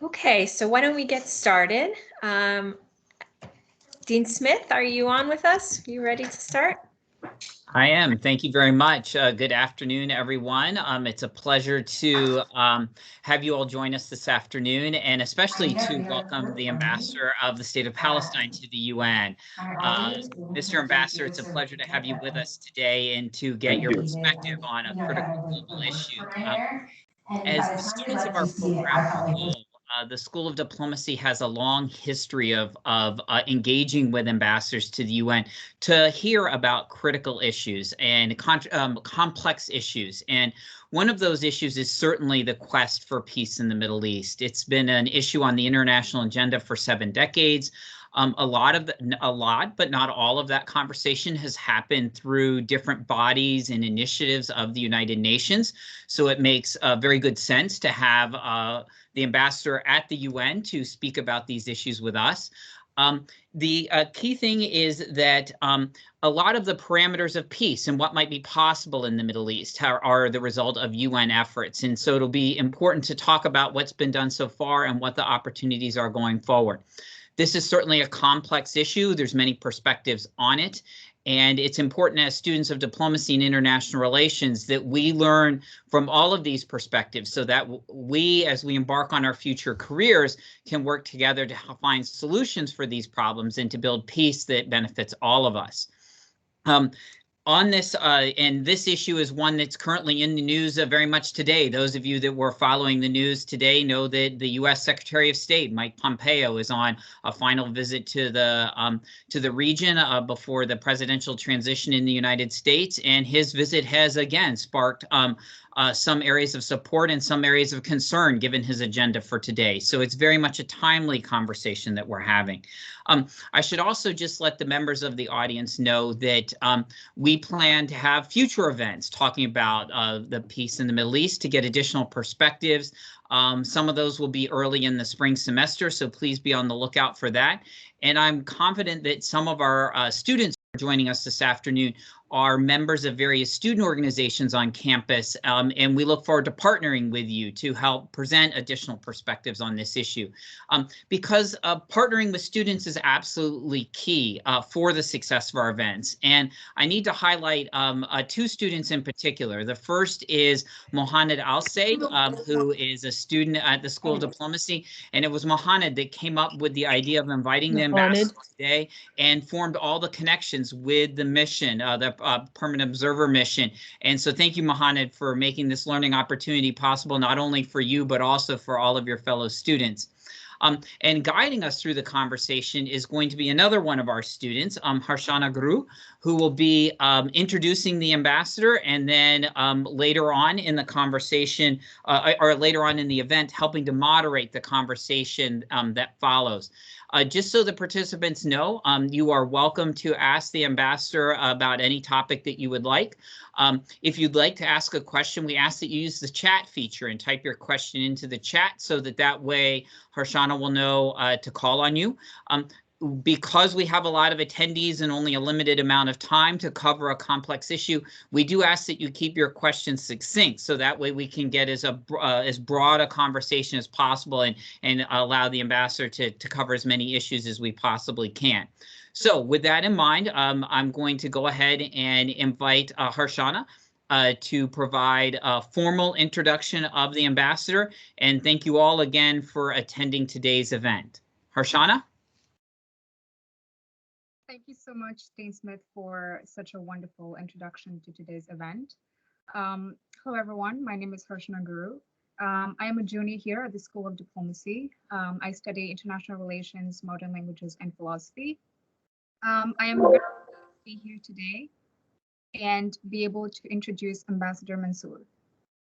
Okay, so why don't we get started? Dean Smith, are you on with us? You ready to start? I am. Thank you very much. Good afternoon, everyone. It's a pleasure to have you all join us this afternoon, and especially to welcome the Ambassador of the State of Palestine to the UN. Mr. Ambassador, it's a pleasure to have you with us today and to get your perspective on a critical global issue. As the students of our program know, the School of Diplomacy has a long history of engaging with ambassadors to the UN to hear about critical issues and complex issues. And one of those issues is certainly the quest for peace in the Middle East. It's been an issue on the international agenda for 7 decades. A lot, but not all of that conversation has happened through different bodies and initiatives of the United Nations. So it makes very good sense to have the ambassador at the UN to speak about these issues with us. The key thing is that a lot of the parameters of peace and what might be possible in the Middle East are the result of UN efforts. And so it'll be important to talk about what's been done so far and what the opportunities are going forward. This is certainly a complex issue. There's many perspectives on it. And it's important as students of diplomacy and international relations that we learn from all of these perspectives so that we, as we embark on our future careers, can work together to find solutions for these problems and to build peace that benefits all of us. On this, and this issue is one that's currently in the news very much today. Those of you that were following the news today know that the U.S. Secretary of State, Mike Pompeo, is on a final visit to the region before the presidential transition in the United States, and his visit has again sparked some areas of support and some areas of concern given his agenda for today. So it's very much a timely conversation that we're having. I should also just let the members of the audience know that we plan to have future events talking about the peace in the Middle East to get additional perspectives. Some of those will be early in the spring semester, so please be on the lookout for that. And I'm confident that some of our students joining us this afternoon are members of various student organizations on campus, and we look forward to partnering with you to help present additional perspectives on this issue. Because partnering with students is absolutely key for the success of our events. And I need to highlight 2 students in particular. The first is Mohanad Al-Said, who is a student at the School of Diplomacy, and it was Mohanad that came up with the idea of inviting the ambassador today and formed all the connections with the mission, the Permanent Observer mission. And so thank you, Mohanad, for making this learning opportunity possible, not only for you, but also for all of your fellow students. And guiding us through the conversation is going to be another one of our students, Harshana Guru, who will be introducing the ambassador, and then later on in the conversation, or later on in the event, helping to moderate the conversation that follows. Just so the participants know, you are welcome to ask the ambassador about any topic that you would like. If you'd like to ask a question, we ask that you use the chat feature and type your question into the chat so that way Harshana will know to call on you. Because we have a lot of attendees and only a limited amount of time to cover a complex issue, we do ask that you keep your questions succinct so that way we can get as broad a conversation as possible and allow the ambassador to cover as many issues as we possibly can. So with that in mind, I'm going to go ahead and invite Harshana to provide a formal introduction of the ambassador. And thank you all again for attending today's event. Harshana? Thank you so much, Dean Smith, for such a wonderful introduction to today's event. Hello, everyone. My name is Harshana Guru. I am a junior here at the School of Diplomacy. I study international relations, modern languages, and philosophy. I am very happy to be here today and be able to introduce Ambassador Mansour.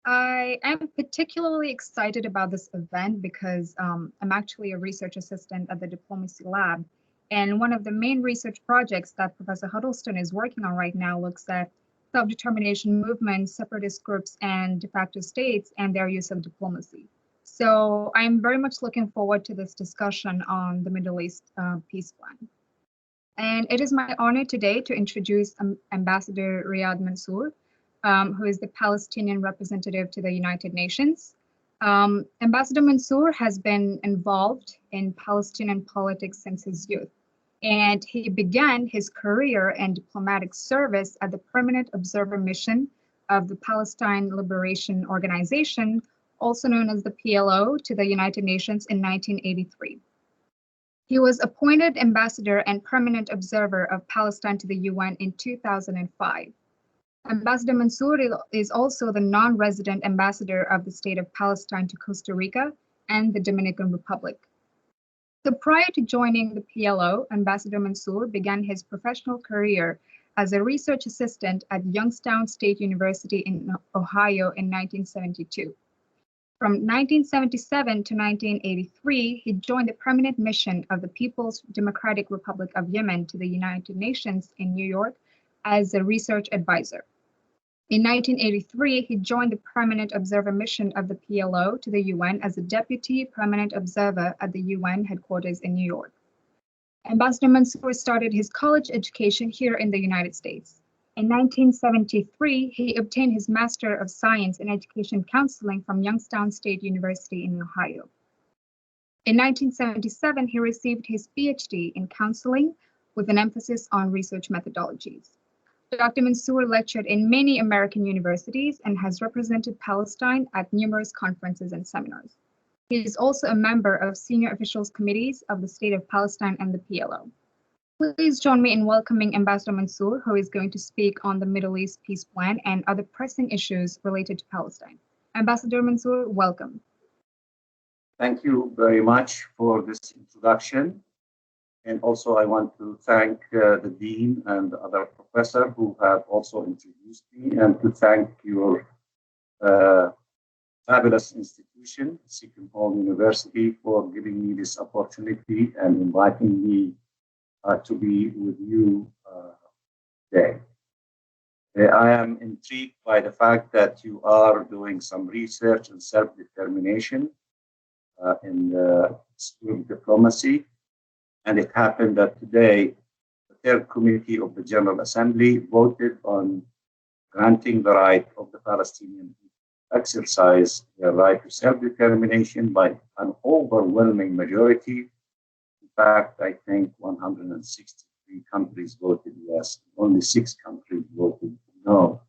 I am particularly excited about this event because I'm actually a research assistant at the Diplomacy Lab. And one of the main research projects that Professor Huddleston is working on right now looks at self-determination movements, separatist groups, and de facto states and their use of diplomacy. So I'm very much looking forward to this discussion on the Middle East peace plan. And it is my honor today to introduce Ambassador Riyad Mansour, who is the Palestinian representative to the United Nations. Ambassador Mansour has been involved in Palestinian politics since his youth, and he began his career in diplomatic service at the Permanent Observer Mission of the Palestine Liberation Organization, also known as the PLO, to the United Nations in 1983. He was appointed ambassador and permanent observer of Palestine to the UN in 2005. Ambassador Mansour is also the non-resident ambassador of the State of Palestine to Costa Rica and the Dominican Republic. So prior to joining the PLO, Ambassador Mansour began his professional career as a research assistant at Youngstown State University in Ohio in 1972. From 1977 to 1983, he joined the permanent mission of the People's Democratic Republic of Yemen to the United Nations in New York as a research advisor. In 1983, he joined the permanent observer mission of the PLO to the UN as a deputy permanent observer at the UN headquarters in New York. Ambassador Mansour started his college education here in the United States. In 1973, he obtained his Master of Science in Education Counseling from Youngstown State University in Ohio. In 1977, he received his PhD in counseling with an emphasis on research methodologies. Dr. Mansour lectured in many American universities and has represented Palestine at numerous conferences and seminars. He is also a member of senior officials committees of the State of Palestine and the PLO. Please join me in welcoming Ambassador Mansour, who is going to speak on the Middle East Peace Plan and other pressing issues related to Palestine. Ambassador Mansour, welcome. Thank you very much for this introduction. And also I want to thank the Dean and the other professor who have also introduced me, and to thank your fabulous institution, Seton Hall University, for giving me this opportunity and inviting me to be with you today. I am intrigued by the fact that you are doing some research and self-determination in the School of Diplomacy. And it happened that today, the third committee of the General Assembly voted on granting the right of the Palestinians to exercise their right to self-determination by an overwhelming majority. In fact, I think 163 countries voted yes. Only 6 countries voted no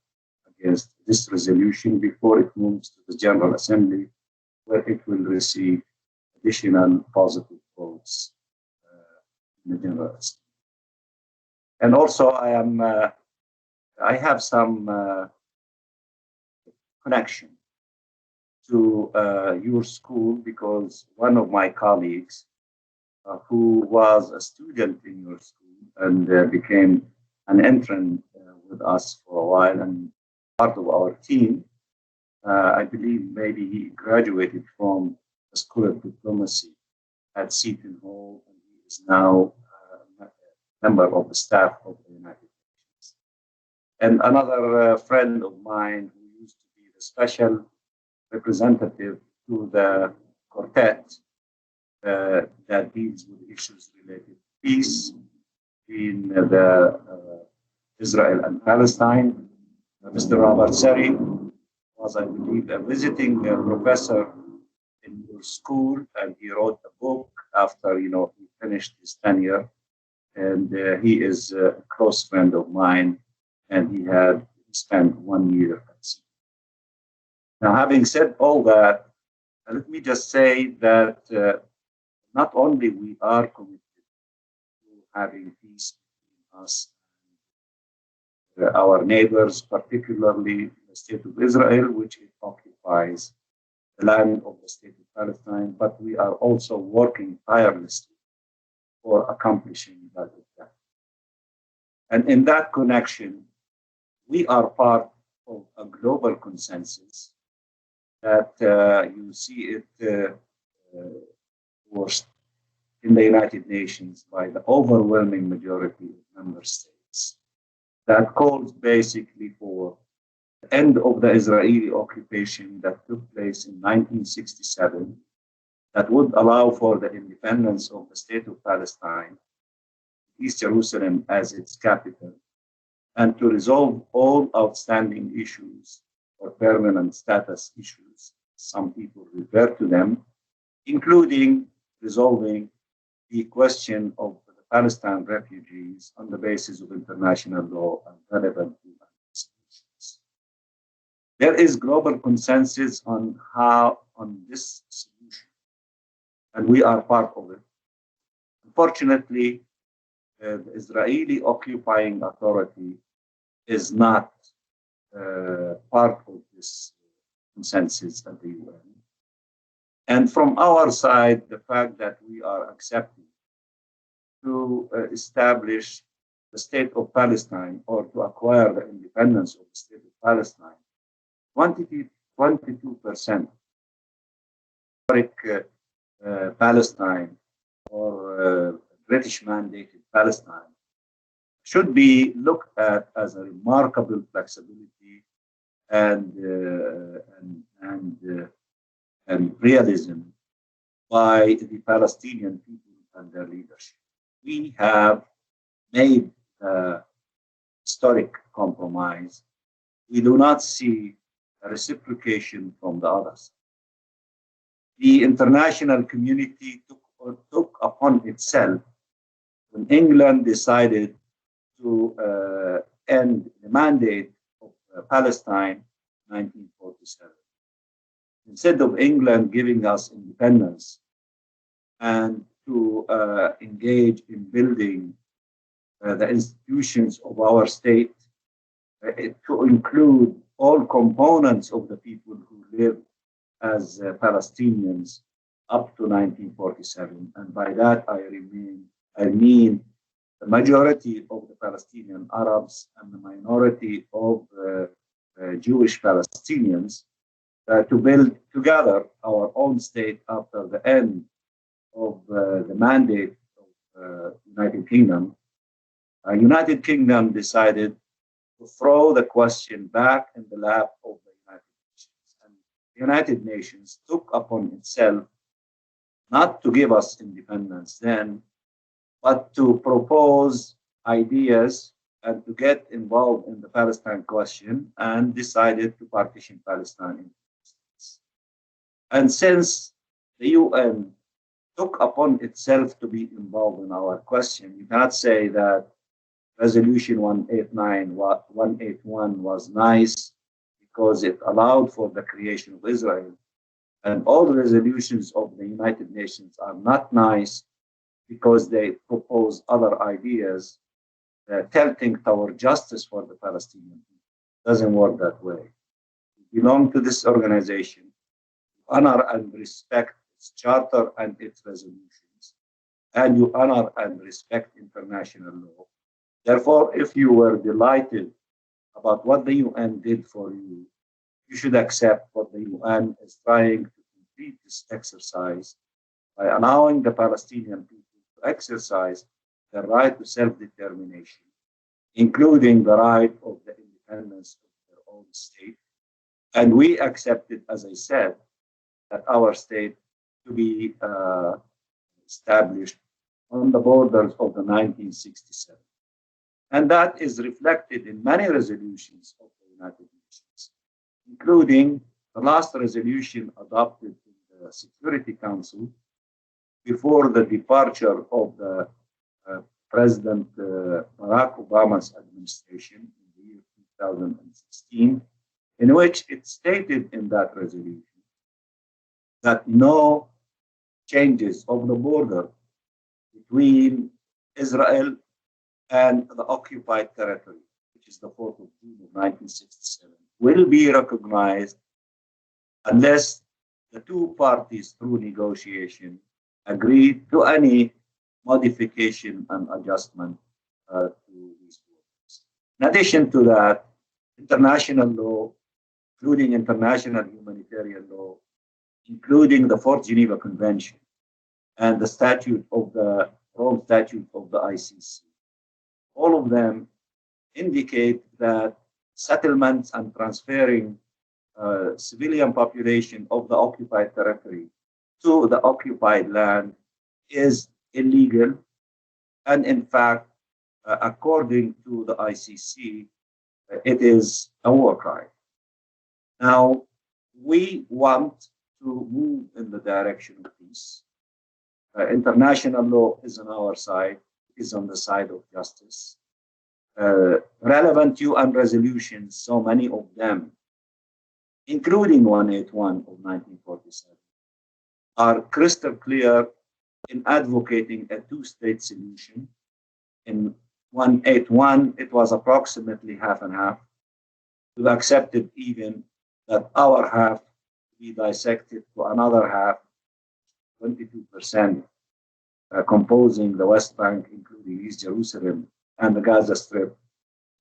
against this resolution before it moves to the General Assembly, where it will receive additional positive votes in the General Assembly. And also, I have some connection to your school, because one of my colleagues who was a student in your school and became an intern with us for a while and part of our team, I believe maybe he graduated from the School of Diplomacy at Seton Hall, and he is now a member of the staff of the United Nations. And another friend of mine who used to be the special representative to the quartet that deals with issues related to peace in Israel and Palestine, Mr. Robert Seri, was, I believe, a visiting professor in your school, and he wrote a book after he finished his tenure. And he is a close friend of mine, and he had spent 1 year at sea. Now, having said all that, let me just say that not only we are committed to having peace between us and our neighbors, particularly the State of Israel, which it occupies the land of the State of Palestine, but we are also working tirelessly for accomplishing that objective. And in that connection, we are part of a global consensus that you see it forced in the United Nations by the overwhelming majority of member states, that calls basically for the end of the Israeli occupation that took place in 1967, that would allow for the independence of the State of Palestine, East Jerusalem as its capital, and to resolve all outstanding issues or permanent status issues some people refer to them, including resolving the question of the Palestine refugees on the basis of international law and relevant human institutions. There is global consensus on this solution, and we are part of it. Unfortunately, the Israeli occupying authority is not part of this consensus at the UN. And from our side, the fact that we are accepting to establish the state of Palestine or to acquire the independence of the state of Palestine, 22% historic Palestine or British mandated Palestine should be looked at as a remarkable flexibility and realism by the Palestinian people and their leadership. We have made a historic compromise. We do not see a reciprocation from the others. The international community took upon itself when England decided to end the mandate of Palestine in 1947. Instead of England giving us independence and to engage in building the institutions of our state, to include all components of the people who live as Palestinians up to 1947. And by that, I mean the majority of the Palestinian Arabs and the minority of Jewish Palestinians to build together our own state after the end of the mandate of United Kingdom. United Kingdom decided to throw the question back in the lap of the United Nations. And the United Nations took upon itself not to give us independence then, but to propose ideas and to get involved in the Palestine question, and decided to partition Palestine into states. And since the UN took upon itself to be involved in our question, you cannot say that Resolution 181 was nice because it allowed for the creation of Israel. And all the resolutions of the United Nations are not nice because they propose other ideas tilting toward justice for the Palestinian people. It doesn't work that way. You belong to this organization, you honor and respect its charter and its resolutions, and you honor and respect international law. Therefore, if you were delighted about what the UN did for you, you should accept what the UN is trying to complete this exercise by allowing the Palestinian people to exercise their right to self-determination, including the right of the independence of their own state. And we accepted, as I said, that our state to be established on the borders of the 1967. And that is reflected in many resolutions of the United Nations, including the last resolution adopted in the Security Council before the departure of the President Barack Obama's administration in the year 2016, in which it stated in that resolution that no changes of the border between Israel and the occupied territory, which is the 4th of June of 1967, will be recognized unless the two parties, through negotiation, agree to any modification and adjustment to these borders. In addition to that, international law, including international humanitarian law, including the Fourth Geneva Convention and the statute of the Rome Statute of the ICC, all of them indicate that settlements and transferring civilian population of the occupied territory to the occupied land is illegal. And in fact, according to the ICC, it is a war crime. Now, we want to move in the direction of peace. International law is on our side, is on the side of justice. Relevant UN resolutions, so many of them, including 181 of 1947, are crystal clear in advocating a two-state solution. In 181, it was approximately half and half. We've accepted even that our half be dissected to another half, 22%, composing the West Bank, including East Jerusalem, and the Gaza Strip,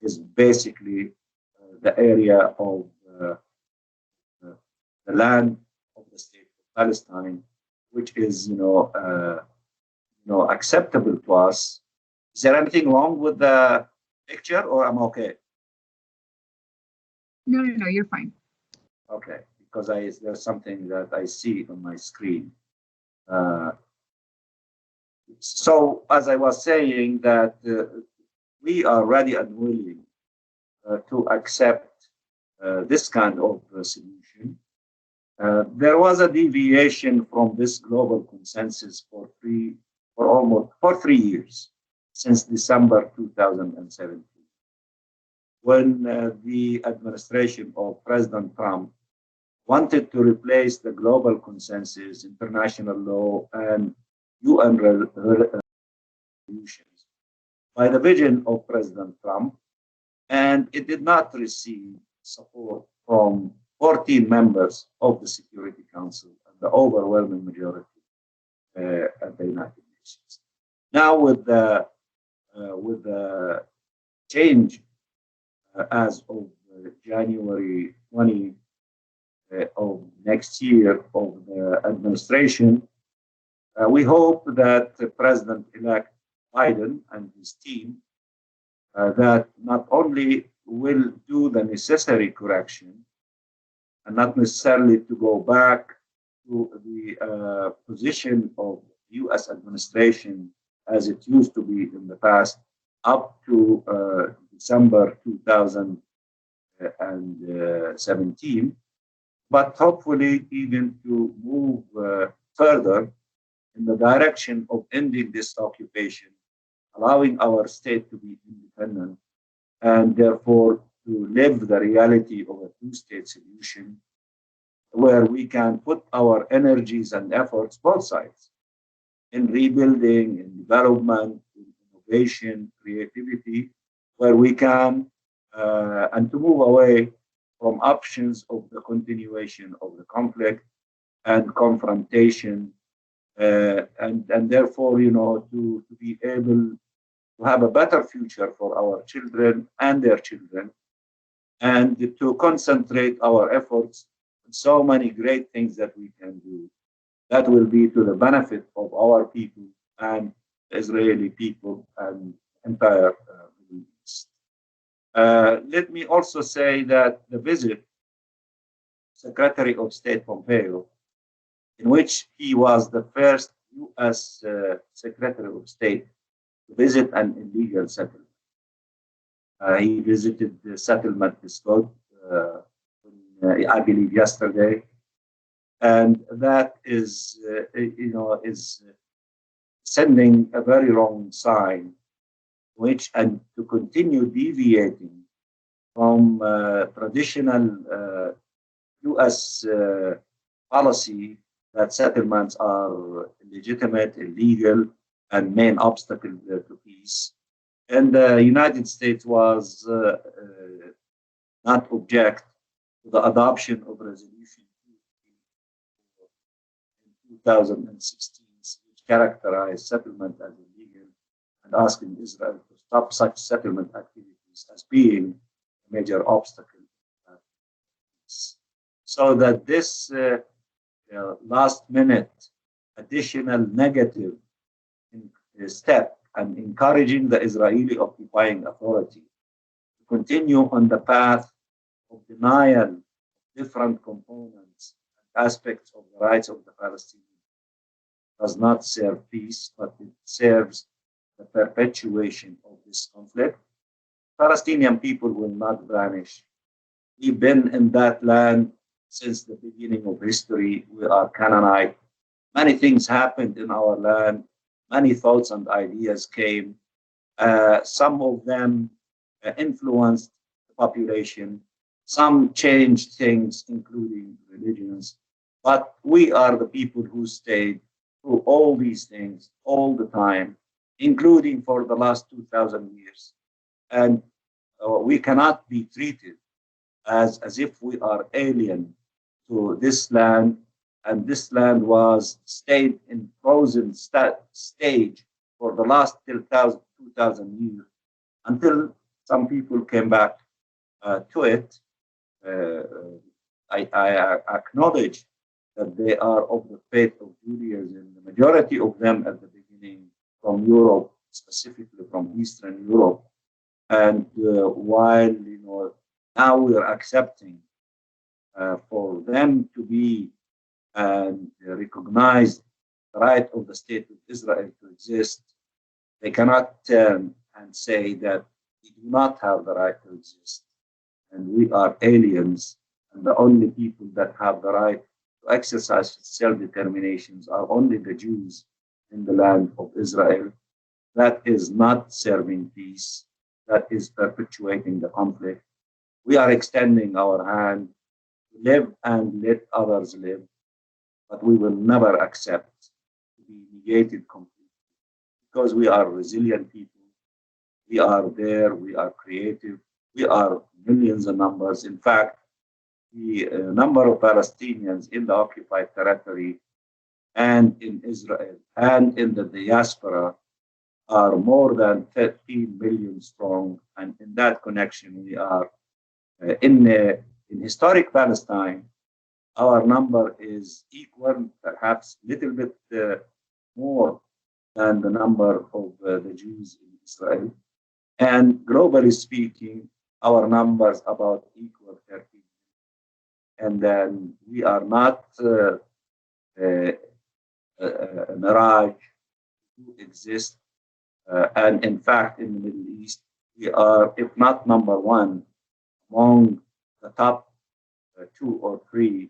is basically the area of the land of the state of Palestine, which is, acceptable to us. Is there anything wrong with the picture, or I'm okay? No, you're fine. Okay, because there's something that I see on my screen. So, as I was saying, that we are ready and willing to accept this kind of solution. There was a deviation from this global consensus for 3 years, since December 2017, when the administration of President Trump wanted to replace the global consensus, international law, and UN resolutions by the vision of President Trump, and it did not receive support from 14 members of the Security Council and the overwhelming majority at the United Nations. Now, with the change as of January 20 of next year of the administration, we hope that President-elect Biden and his team that not only will do the necessary correction and not necessarily to go back to the position of U.S. administration as it used to be in the past up to December 2017, but hopefully even to move further in the direction of ending this occupation, allowing our state to be independent, and therefore to live the reality of a two-state solution where we can put our energies and efforts, both sides, in rebuilding, in development, in innovation, creativity, where we can, and to move away from options of the continuation of the conflict and confrontation, and therefore, to be able to have a better future for our children and their children, and to concentrate our efforts on so many great things that we can do that will be to the benefit of our people and the Israeli people and entire Middle East. Let me also say that the visit, Secretary of State Pompeo, in which he was the first U.S. Secretary of State to visit an illegal settlement. He visited the settlement dispute, I believe, yesterday, and that is, is sending a very wrong sign, and to continue deviating from traditional U.S. policy that settlements are illegitimate, illegal, and main obstacle to peace. And the United States was not object to the adoption of Resolution 2016, which characterized settlement as illegal and asking Israel to stop such settlement activities as being a major obstacle. So that this last-minute additional negative step and encouraging the Israeli occupying authority to continue on the path of denial of different components and aspects of the rights of the Palestinians does not serve peace, but it serves the perpetuation of this conflict. Palestinian people will not vanish. We've been in that land since the beginning of history. We are Canaanite. Many things happened in our land. Many thoughts and ideas came. Some of them influenced the population. Some changed things, including religions. But we are the people who stayed through all these things all the time, including for the last 2,000 years. And we cannot be treated as if we are alien to this land. And this land was stayed in frozen stage for the last 2,000 years until some people came back to it. I acknowledge that they are of the faith of Judaism. The majority of them at the beginning from Europe, specifically from Eastern Europe. And while now we are accepting for them to be and recognize the right of the state of Israel to exist, they cannot turn and say that we do not have the right to exist and we are aliens, and the only people that have the right to exercise self-determinations are only the Jews in the land of Israel. That is not serving peace. That is perpetuating the conflict. We are extending our hand to live and let others live, but we will never accept to be negated completely because we are resilient people. We are there. We are creative. We are millions of numbers. In fact, the number of Palestinians in the occupied territory and in Israel and in the diaspora are more than 13 million strong. And in that connection, we are in historic Palestine, our number is equal, perhaps a little bit more than the number of the Jews in Israel. And globally speaking, our numbers about equal 13. And then we are not a mirage who exists. And in fact, in the Middle East, we are, if not number one, among the top 2 or 3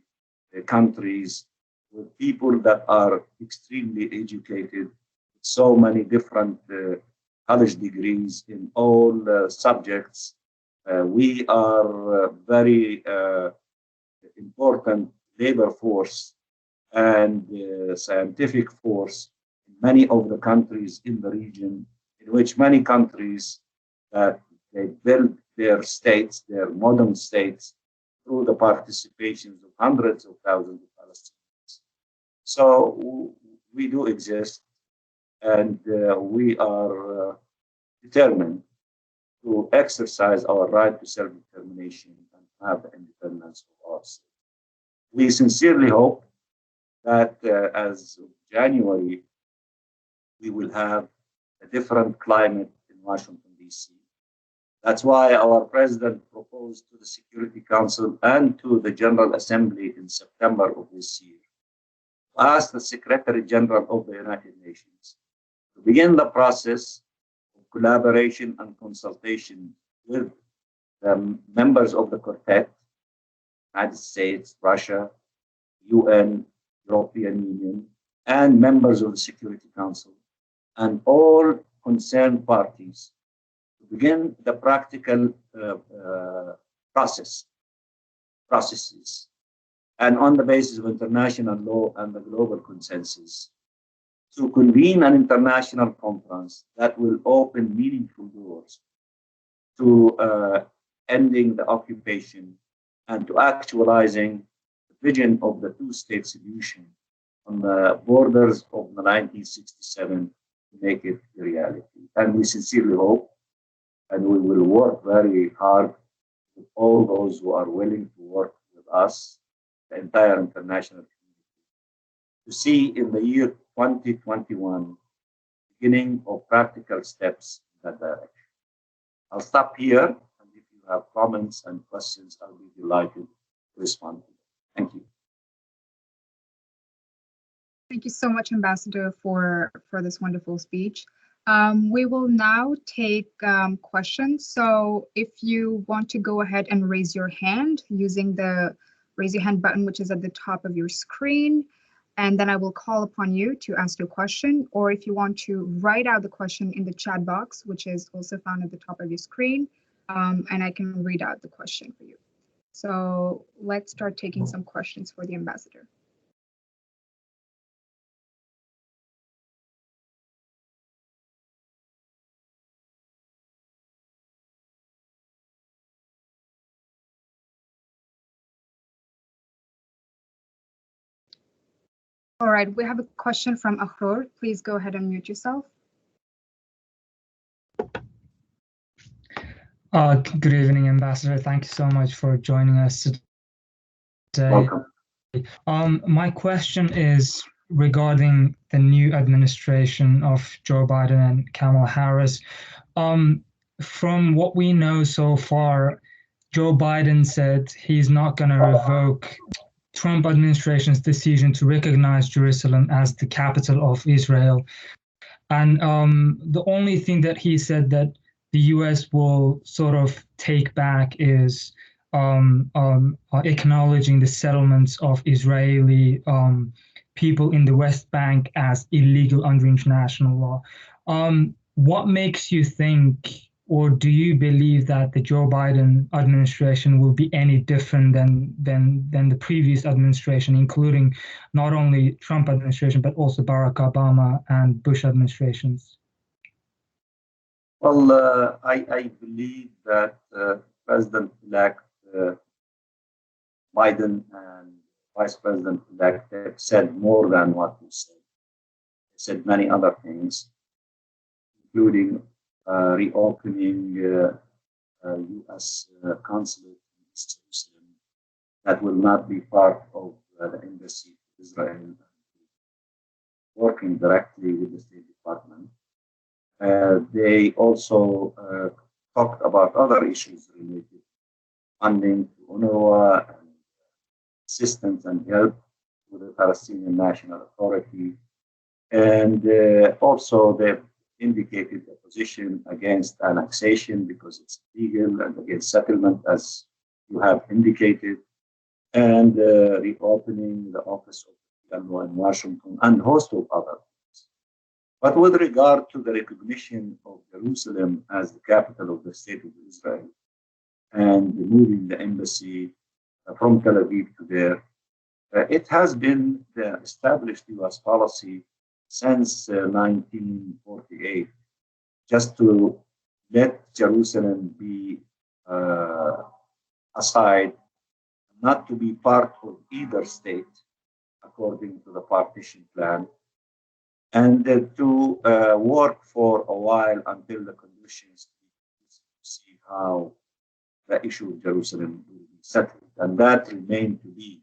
countries with people that are extremely educated, so many different college degrees in all subjects. We are very important labor force and scientific force in many of the countries in the region, in which many countries they build their states, their modern states, through the participations of hundreds of thousands of Palestinians. So we do exist, and we are determined to exercise our right to self-determination and have the independence of our state. We sincerely hope that as of January, we will have a different climate in Washington, D.C. That's why our president proposed to the Security Council and to the General Assembly in September of this year to ask the Secretary General of the United Nations to begin the process of collaboration and consultation with the members of the quartet, United States, Russia, UN, European Union, and members of the Security Council, and all concerned parties to begin the practical processes, and on the basis of international law and the global consensus, to convene an international conference that will open meaningful doors to ending the occupation and to actualizing the vision of the two-state solution on the borders of the 1967 to make it a reality. And we sincerely hope, and we will work very hard with all those who are willing to work with us, the entire international community, to see in the year 2021, beginning of practical steps in that direction. I'll stop here, and if you have comments and questions, I'll be delighted to respond to them. Thank you. Thank you so much, Ambassador, for this wonderful speech. We will now take questions. So if you want to go ahead and raise your hand using the raise your hand button, which is at the top of your screen. And then I will call upon you to ask your question, or if you want to write out the question in the chat box, which is also found at the top of your screen, and I can read out the question for you. So let's start taking some questions for the ambassador. All right, we have a question from Ahror. Please go ahead and mute yourself. Good evening, Ambassador. Thank you so much for joining us today. Welcome. My question is regarding the new administration of Joe Biden and Kamala Harris. From what we know so far, Joe Biden said he's not going to revoke Trump administration's decision to recognize Jerusalem as the capital of Israel. And the only thing that he said that the U.S. will sort of take back is acknowledging the settlements of Israeli people in the West Bank as illegal under international law. What makes you think, or do you believe that the Joe Biden administration will be any different than the previous administration, including not only Trump administration, but also Barack Obama and Bush administrations? Well, I believe that President-elect Biden and Vice President-elect have said more than what he said. They said many other things, including reopening U.S. consulate in East Jerusalem that will not be part of the embassy of Israel, working directly with the State Department. They also talked about other issues related to funding to UNRWA and assistance and help with the Palestinian National Authority. And also they've indicated a position against annexation because it's illegal, and against settlement, as you have indicated, and reopening the office of the UNRWA in Washington and a host of other things. But with regard to the recognition of Jerusalem as the capital of the State of Israel and moving the embassy from Tel Aviv to there, it has been the established U.S. policy since 1948, just to let Jerusalem be aside, not to be part of either state, according to the Partition Plan, and to work for a while until the conditions to see how the issue of Jerusalem will be settled. And that remained to be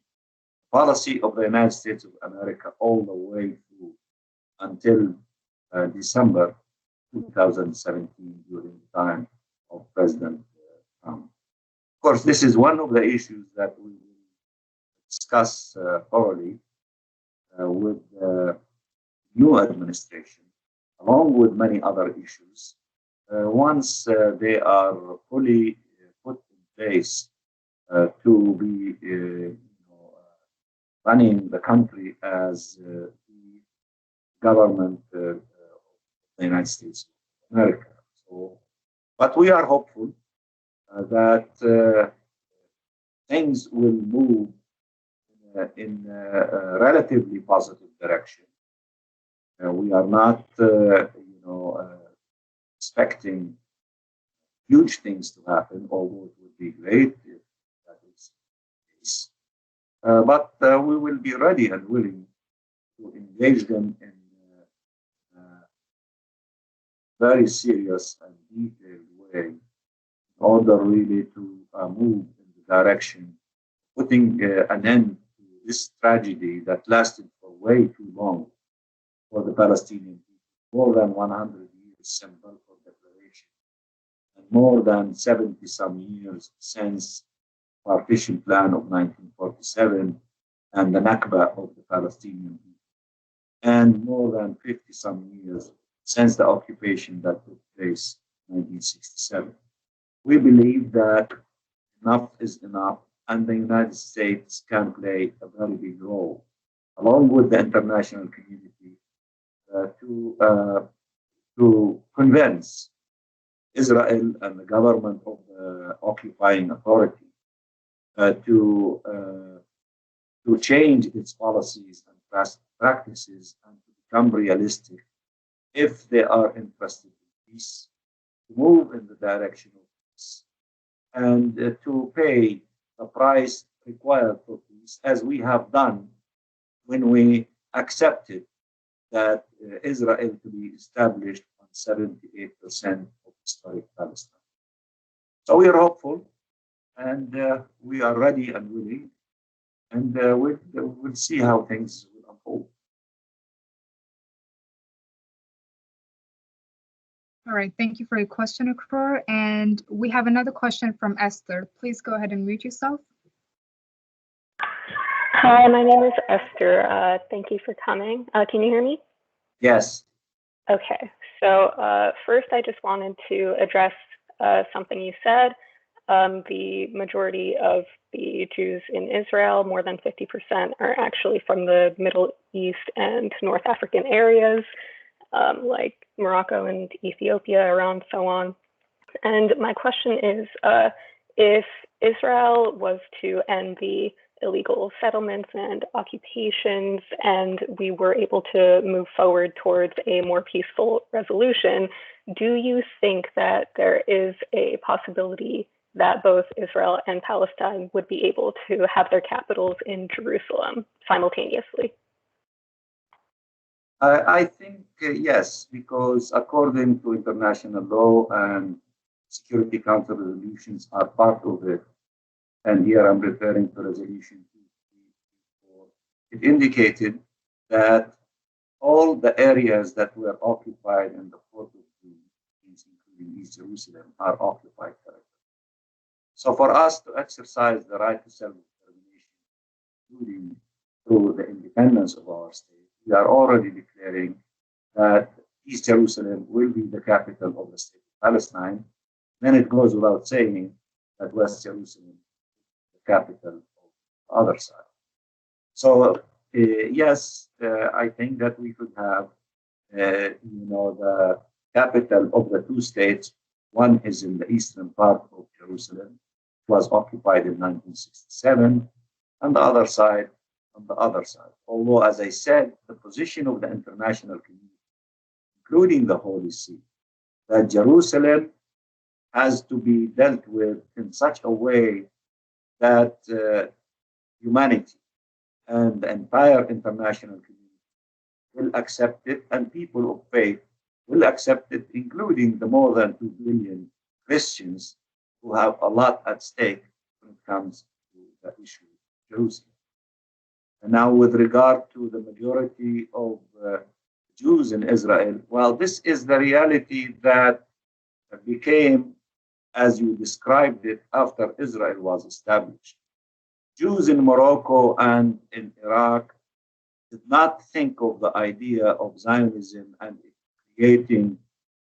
the policy of the United States of America all the way through until December 2017, during the time of President Trump. Of course, this is one of the issues that we will discuss thoroughly with the new administration, along with many other issues, once they are fully put in place to be running the country as the government of the United States of America. So, but we are hopeful that things will move in a relatively positive direction. We are not, expecting huge things to happen, although it would be great if that is the case. But we will be ready and willing to engage them in a very serious and detailed way in order really to move in the direction putting an end to this tragedy that lasted for way too long for the Palestinian people, more than 100 years since Balfour Declaration, and more than 70-some years since Partition Plan of 1947 and the Nakba of the Palestinian people, and more than 50-some years since the occupation that took place in 1967. We believe that enough is enough, and the United States can play a very big role, along with the international community, to convince Israel and the government of the occupying authority to change its policies and practices and to become realistic if they are interested in peace, to move in the direction of peace, and to pay the price required for peace, as we have done when we accepted that Israel to be established on 78% of historic Palestine. So we are hopeful, and we are ready and willing, and we'll see how things will unfold. All right, thank you for your question, Akrur. And we have another question from Esther. Please go ahead and mute yourself. Hi, my name is Esther. Thank you for coming. Can you hear me? Yes. Okay, so first I just wanted to address something you said. The majority of the Jews in Israel, more than 50%, are actually from the Middle East and North African areas, like Morocco and Ethiopia, Iran, so on. And my question is, if Israel was to end the illegal settlements and occupations, and we were able to move forward towards a more peaceful resolution, do you think that there is a possibility that both Israel and Palestine would be able to have their capitals in Jerusalem simultaneously? I think yes, because according to international law and Security Council resolutions are part of it, and here I'm referring to Resolution 234, it indicated that all the areas that were occupied in the 4th of June, including East Jerusalem, are occupied territory. So for us to exercise the right to self-determination, including through the independence of our state, we are already declaring that East Jerusalem will be the capital of the state of Palestine. Then it goes without saying that West Jerusalem is the capital of the other side. So yes, I think that we could have, the capital of the two states. One is in the eastern part of Jerusalem, was occupied in 1967, and the other side on the other side. Although, as I said, the position of the international community, including the Holy See, that Jerusalem has to be dealt with in such a way that humanity and the entire international community will accept it, and people of faith will accept it, including the more than 2 billion Christians who have a lot at stake when it comes to the issue of Jerusalem. And now, with regard to the majority of Jews in Israel, well, this is the reality that became, as you described it, after Israel was established. Jews in Morocco and in Iraq did not think of the idea of Zionism and creating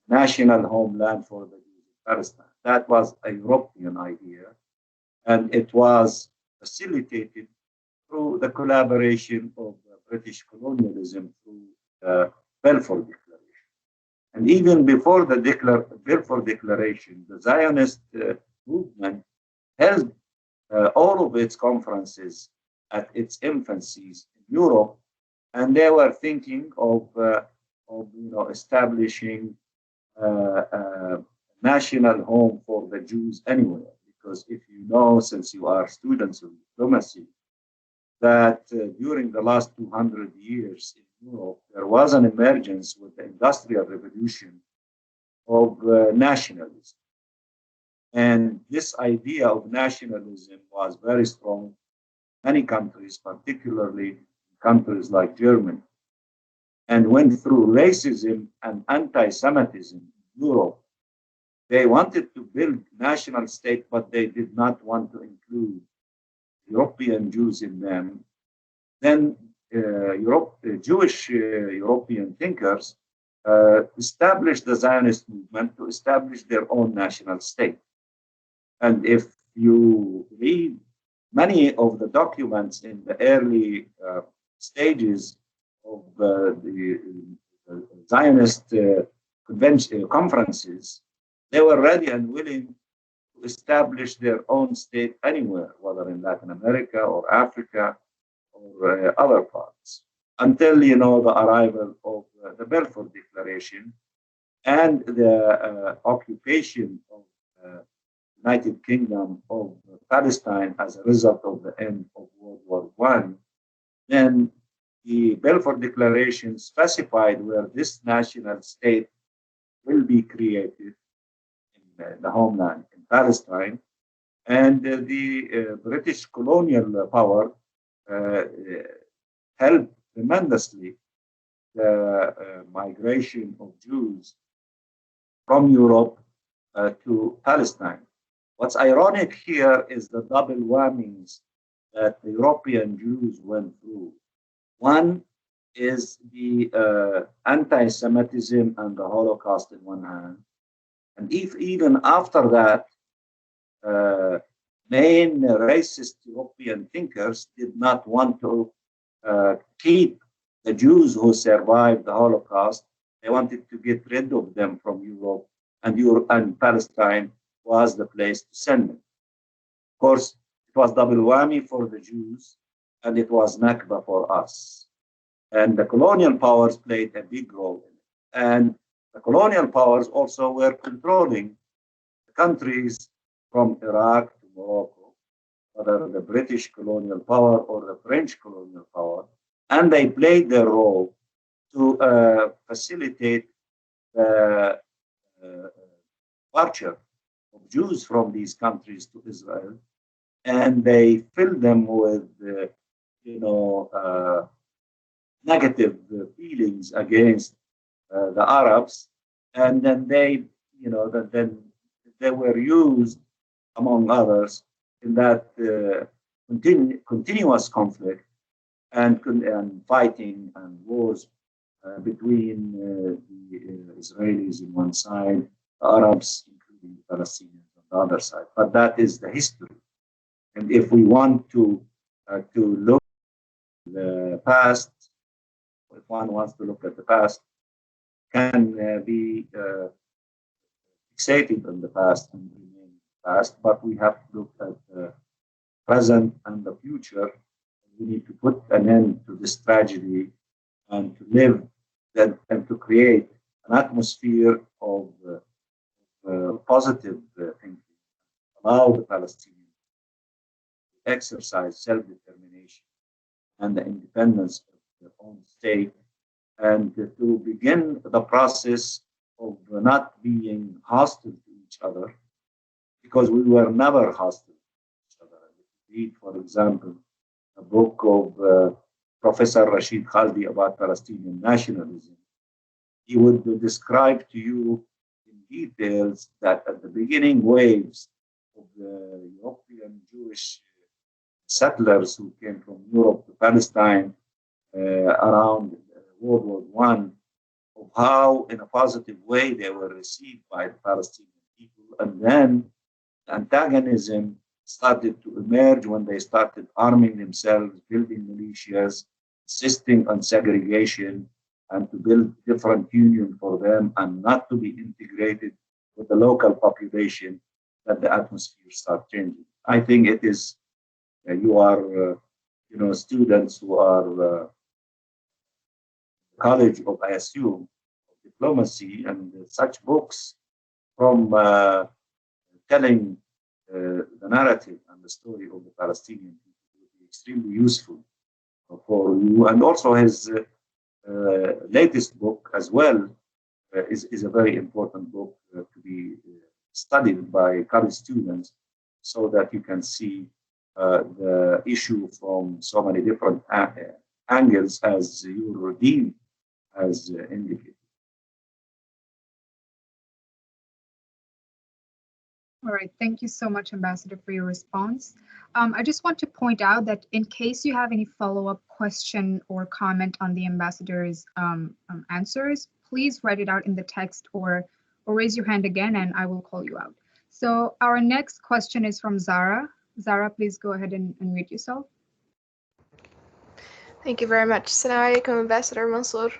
national homeland for the Jews in Palestine. That was a European idea, and it was facilitated through the collaboration of British colonialism through the Balfour Declaration. And even before the Balfour Declaration, the Zionist movement held all of its conferences at its infancies in Europe, and they were thinking of establishing a national home for the Jews anywhere. Because if you know, since you are students of diplomacy, that during the last 200 years in Europe, there was an emergence with the Industrial Revolution of nationalism. And this idea of nationalism was very strong in many countries, particularly countries like Germany, and went through racism and anti-Semitism in Europe. They wanted to build national state, but they did not want to include European Jews in them. Then Jewish European thinkers established the Zionist movement to establish their own national state. And if you read many of the documents in the early stages of the Zionist conferences, they were ready and willing to establish their own state anywhere, whether in Latin America or Africa or other parts, until, you know, the arrival of the Balfour Declaration and the occupation of United Kingdom of Palestine as a result of the end of World War I. Then the Balfour Declaration specified where this national state will be created in the homeland in Palestine. And the British colonial power helped tremendously the migration of Jews from Europe to Palestine. What's ironic here is the double whammies that the European Jews went through. One is the anti-Semitism and the Holocaust in one hand. And if even after that, main racist European thinkers did not want to keep the Jews who survived the Holocaust. They wanted to get rid of them from Europe, and Palestine was the place to send them. Of course, it was double whammy for the Jews, and it was Nakba for us. And the colonial powers played a big role in it. And the colonial powers also were controlling the countries from Iraq to Morocco, whether the British colonial power or the French colonial power. And they played their role to facilitate the departure of Jews from these countries to Israel. And they filled them with, negative feelings against the Arabs. And then they were used, among others, in that continuous conflict and fighting and wars between the Israelis on one side, the Arabs, including the Palestinians, on the other side. But that is the history. And if we want to look at the past, if one wants to look at the past, can be fixated on the past and remain in the past, but we have to look at the present and the future. We need to put an end to this tragedy and to live and to create an atmosphere of positive thinking, allow the Palestinians to exercise self-determination and the independence of their own state, and to begin the process of not being hostile to each other, because we were never hostile to each other. Read, for example, a book of Professor Rashid Khaldi about Palestinian nationalism. He would describe to you in details that at the beginning waves of the European Jewish settlers who came from Europe to Palestine around World War I, of how in a positive way they were received by the Palestinian people. And then antagonism started to emerge when they started arming themselves, building militias, insisting on segregation, and to build different union for them and not to be integrated with the local population, that the atmosphere started changing. I think it is, you are, students who are college of, I assume, diplomacy, and such books from telling the narrative and the story of the Palestinian people will be extremely useful for you. And also his latest book as well is a very important book to be studied by college students, so that you can see the issue from so many different angles, as your dean has indicated. All right, thank you so much, Ambassador, for your response. I just want to point out that in case you have any follow-up question or comment on the ambassador's answers, please write it out in the text or raise your hand again and I will call you out. So our next question is from Zara. Zara, please go ahead and unmute yourself. Thank you very much. Assalamu alaikum, Ambassador Mansour.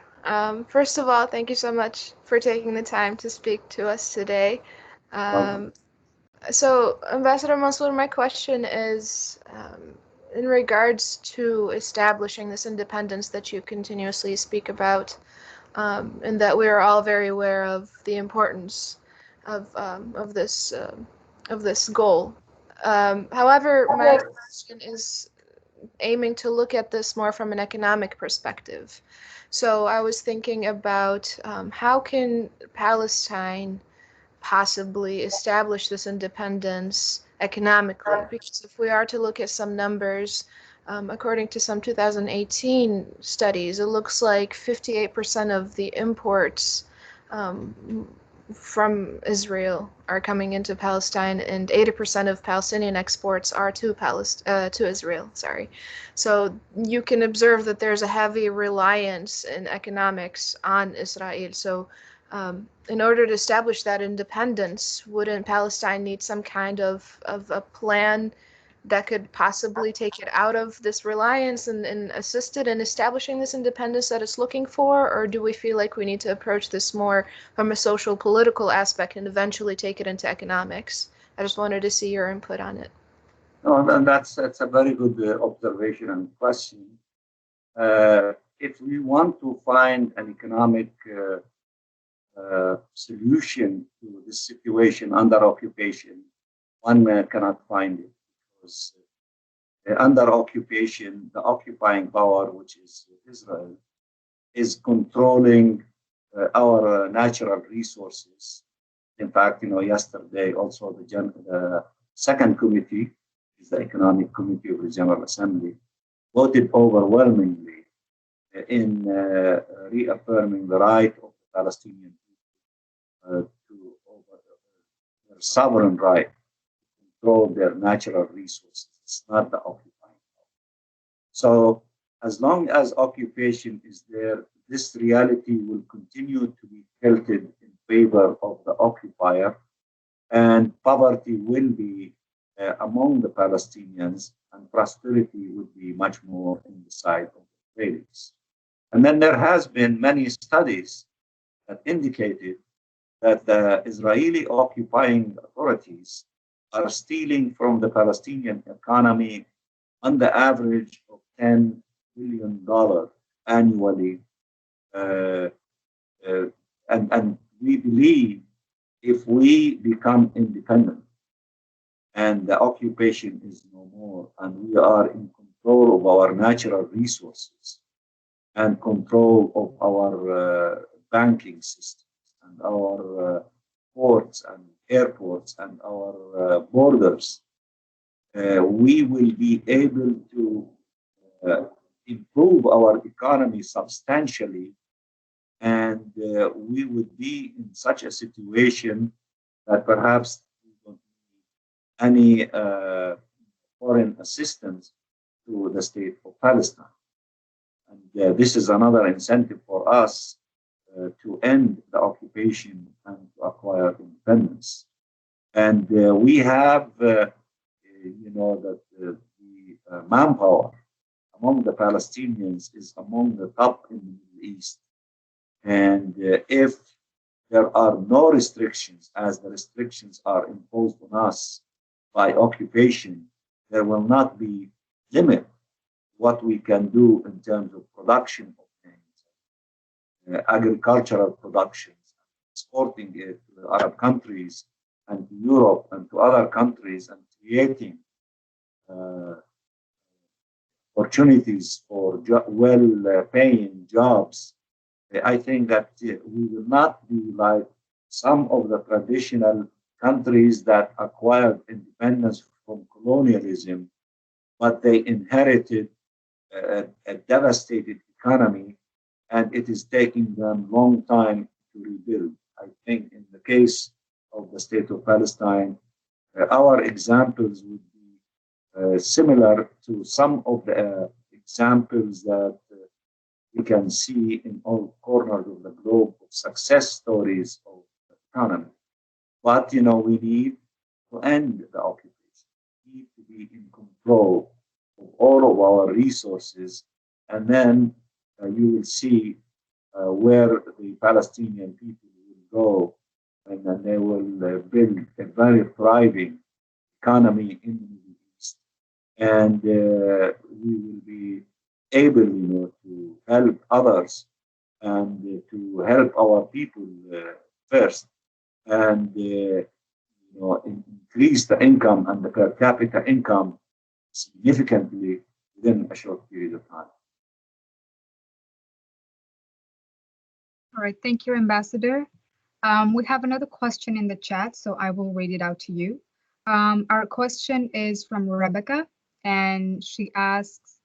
First of all, thank you so much for taking the time to speak to us today. So, Ambassador Mansour, my question is in regards to establishing this independence that you continuously speak about, and that we are all very aware of the importance of this goal. However, my question is aiming to look at this more from an economic perspective. So I was thinking about how can Palestine possibly establish this independence economically? Because if we are to look at some numbers, according to some 2018 studies, it looks like 58% of the imports from Israel are coming into Palestine, and 80% of Palestinian exports are to Israel. So you can observe that there's a heavy reliance in economics on Israel. So in order to establish that independence, wouldn't Palestine need some kind of a plan that could possibly take it out of this reliance and assist it in establishing this independence that it's looking for? Or do we feel like we need to approach this more from a social political aspect and eventually take it into economics? I just wanted to see your input on it. No, and that's a very good observation and question. If we want to find an economic solution to this situation under occupation, one cannot find it. Because under occupation, the occupying power, which is Israel, is controlling our natural resources. In fact, yesterday also the second committee, is the Economic Committee of the General Assembly, voted overwhelmingly in reaffirming the right of the Palestinian people to their sovereign right control their natural resources. It's not the occupying power. So as long as occupation is there, this reality will continue to be tilted in favor of the occupier, and poverty will be among the Palestinians, and prosperity would be much more in the side of the Israelis. And then there has been many studies that indicated that the Israeli occupying authorities are stealing from the Palestinian economy on the average of $10 billion annually. And we believe if we become independent and the occupation is no more, and we are in control of our natural resources and control of our banking systems and our ports and airports and our borders, we will be able to improve our economy substantially, and we would be in such a situation that perhaps we don't need any foreign assistance to the state of Palestine. And this is another incentive for us to end the occupation and to acquire independence. And we have, that the manpower among the Palestinians is among the top in the Middle East. And if there are no restrictions, as the restrictions are imposed on us by occupation, there will not be limit what we can do in terms of production of things, agricultural productions, exporting it to the Arab countries and to Europe and to other countries, and creating opportunities for well-paying jobs. I think that we will not be like some of the traditional countries that acquired independence from colonialism, but they inherited a devastated economy, and it is taking them a long time to rebuild. I think in the case of the state of Palestine, our examples would be similar to some of the examples that we can see in all corners of the globe of success stories of the economy. But, we need to end the occupation. We need to be flow of all of our resources, and then you will see where the Palestinian people will go, and then they will build a very thriving economy in the Middle East, and we will be able, to help others and to help our people first, and increase the income and the per capita income significantly within a short period of time. All right, thank you, Ambassador. We have another question in the chat, so I will read it out to you. Our question is from Rebecca, and she asks,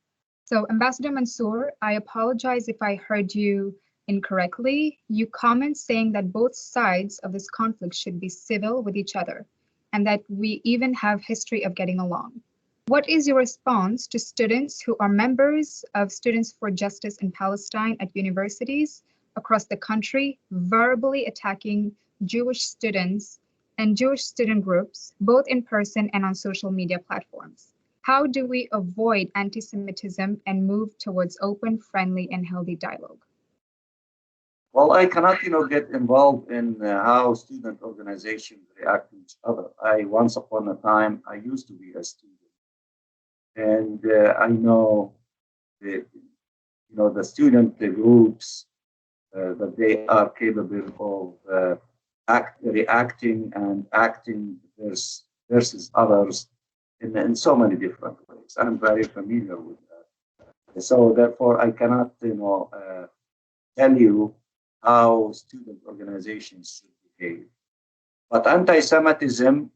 so Ambassador Mansour, I apologize if I heard you incorrectly. You comment saying that both sides of this conflict should be civil with each other, and that we even have history of getting along. What is your response to students who are members of Students for Justice in Palestine at universities across the country, verbally attacking Jewish students and Jewish student groups, both in person and on social media platforms? How do we avoid anti-Semitism and move towards open, friendly, and healthy dialogue? Well, I cannot, get involved in how student organizations react to each other. Once upon a time, I used to be a student, and I know the student groups that they are capable of reacting and acting versus others in so many different ways. I'm very familiar with that. So therefore, I cannot, tell you how student organizations should behave. But anti-Semitism,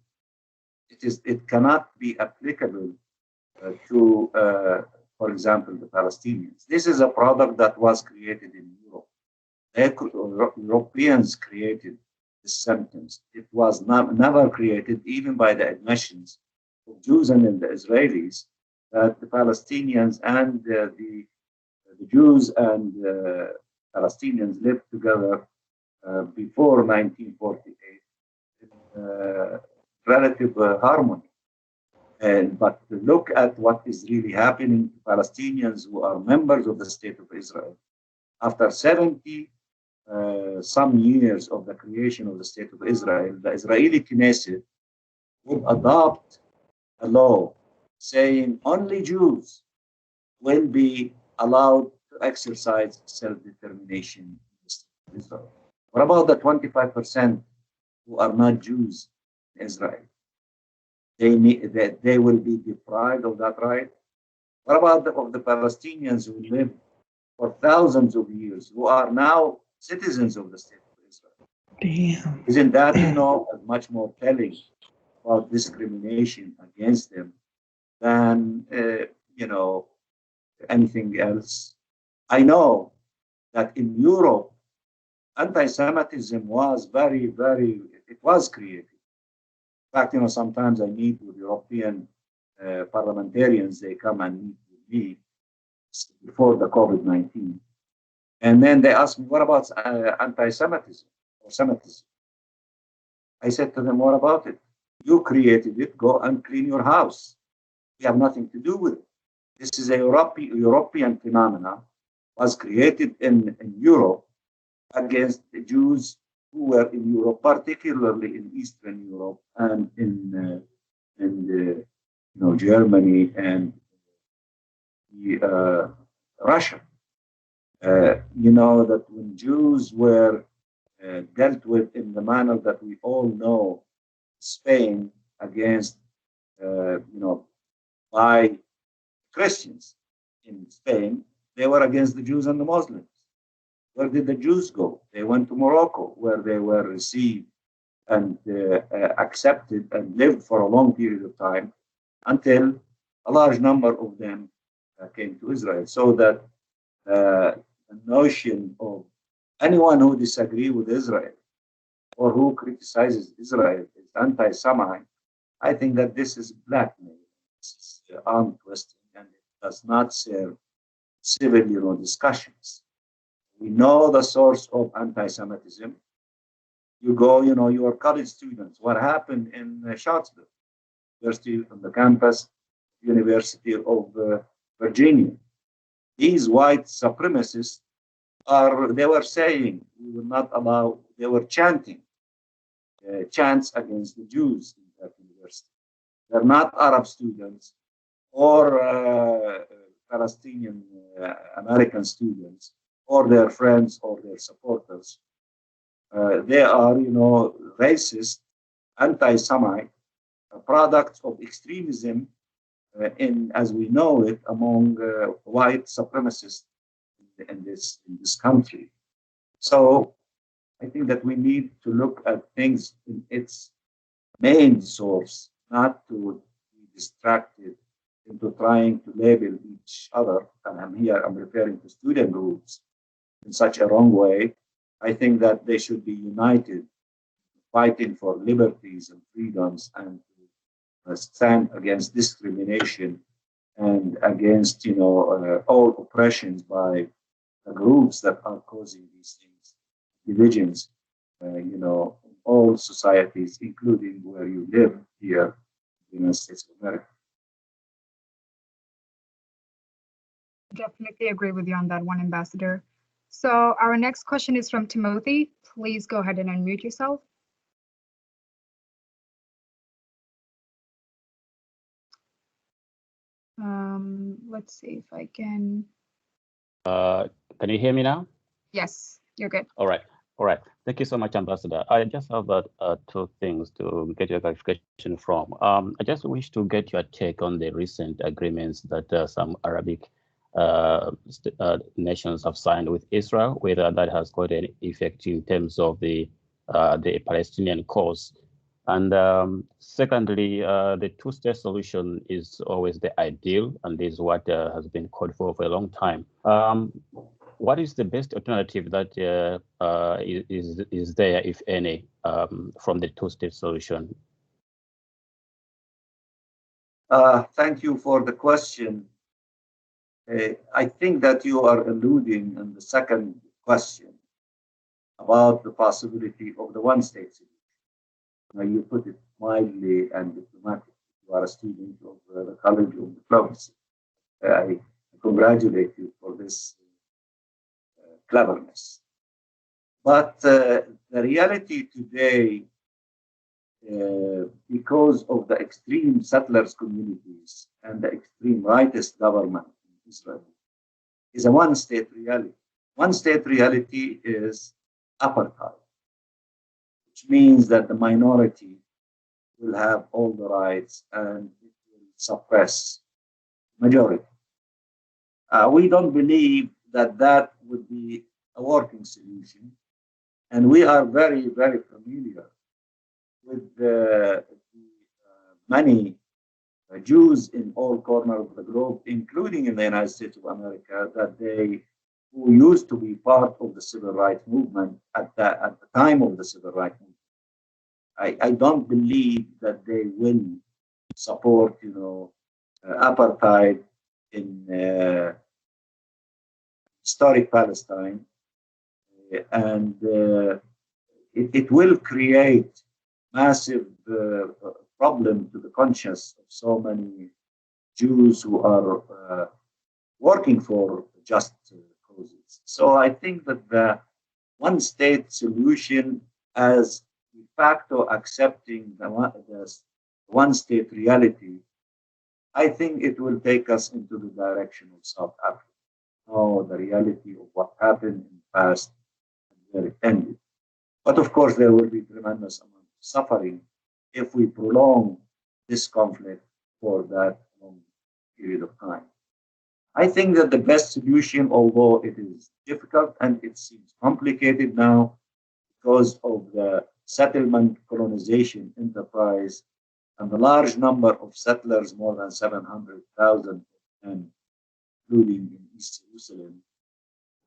it cannot be applicable to, for example, the Palestinians. This is a product that was created in Europe. Europeans created this sentence. It was never created, even by the admissions of Jews and the Israelis, that the Palestinians and the Jews and Palestinians lived together before 1948 in relative harmony. But look at what is really happening to Palestinians who are members of the State of Israel. After 70 some years of the creation of the State of Israel, the Israeli Knesset would adopt a law saying only Jews will be allowed to exercise self-determination in the State of Israel. What about the 25% who are not Jews in Israel? They will be deprived of that right. What about the Palestinians who lived for thousands of years, who are now citizens of the State of Israel? Damn. Isn't that, much more telling about discrimination against them than, anything else? I know that in Europe, anti-Semitism was it was created. In fact, sometimes I meet with European parliamentarians. They come and meet with me before the COVID-19. And then they ask me, what about anti-Semitism or Semitism? I said to them, what about it? You created it, go and clean your house. We have nothing to do with it. This is a European phenomenon, was created in Europe against the Jews who were in Europe, particularly in Eastern Europe and in Germany and Russia. That when Jews were dealt with in the manner that we all know, Spain against, by Christians in Spain, they were against the Jews and the Muslims. Where did the Jews go? They went to Morocco, where they were received and accepted and lived for a long period of time until a large number of them came to Israel. So that the notion of anyone who disagrees with Israel or who criticizes Israel is anti-Semite, I think that this is blackmail. This is arm twisting, and it does not serve civil, discussions. We know the source of anti-Semitism. You go, you are college students. What happened in Charlottesville University on the campus University of Virginia. These white supremacists they were saying we will not allow, they were chanting chants against the Jews in that university. They're not Arab students or Palestinian American students or their friends or their supporters. They are, racist, anti-Semite, products of extremism as we know it, among white supremacists in this country. So I think that we need to look at things in its main source, not to be distracted into trying to label each other. And I'm referring to student groups in such a wrong way. I think that they should be united, fighting for liberties and freedoms, and stand against discrimination and against, all oppressions by the groups that are causing these things, divisions, all societies, including where you live here in the United States of America. Definitely agree with you on that one, Ambassador. So our next question is from Timothy. Please go ahead and unmute yourself. Let's see if I can. Can you hear me now? Yes, you're good. All right. Thank you so much, Ambassador. I just have two things to get your clarification from. I just wish to get your take on the recent agreements that some Arabic nations have signed with Israel, whether that has got any effect in terms of the Palestinian cause. And secondly, the two-state solution is always the ideal, and this is what has been called for a long time. What is the best alternative that is there, if any, from the two-state solution? Thank you for the question. I think that you are alluding in the second question about the possibility of the one-state solution. Now, you put it mildly and diplomatically. You are a student of the College of Diplomacy. I congratulate you for this cleverness. But the reality today, because of the extreme settlers communities and the extreme rightist government in Israel, is a one-state reality. One-state reality is apartheid, which means that the minority will have all the rights and it will suppress majority. We don't believe that would be a working solution, and we are very, very familiar with the many Jews in all corners of the globe, including in the United States of America, who used to be part of the civil rights movement at the time of the civil rights movement. I don't believe that they will support, apartheid in historic Palestine, and it will create massive problem to the conscience of so many Jews who are working for just causes. So I think that the one-state solution, as de facto accepting the one-state reality, I think it will take us into the direction of South Africa. The reality of what happened in the past and where it ended. But of course, there will be tremendous amount of suffering if we prolong this conflict for that long period of time. I think that the best solution, although it is difficult and it seems complicated now because of the settlement colonization enterprise and the large number of settlers, more than 700,000, and including in East Jerusalem,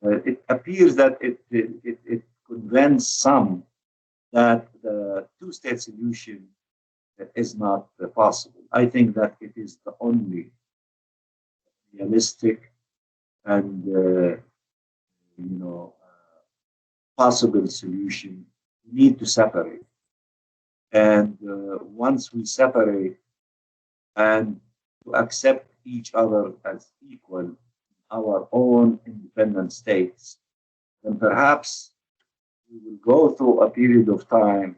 it appears that it convinces some that the two-state solution is not possible. I think that it is the only realistic and possible solution. We need to separate, and once we separate and to accept each other as equal in our own independent states, then perhaps we will go through a period of time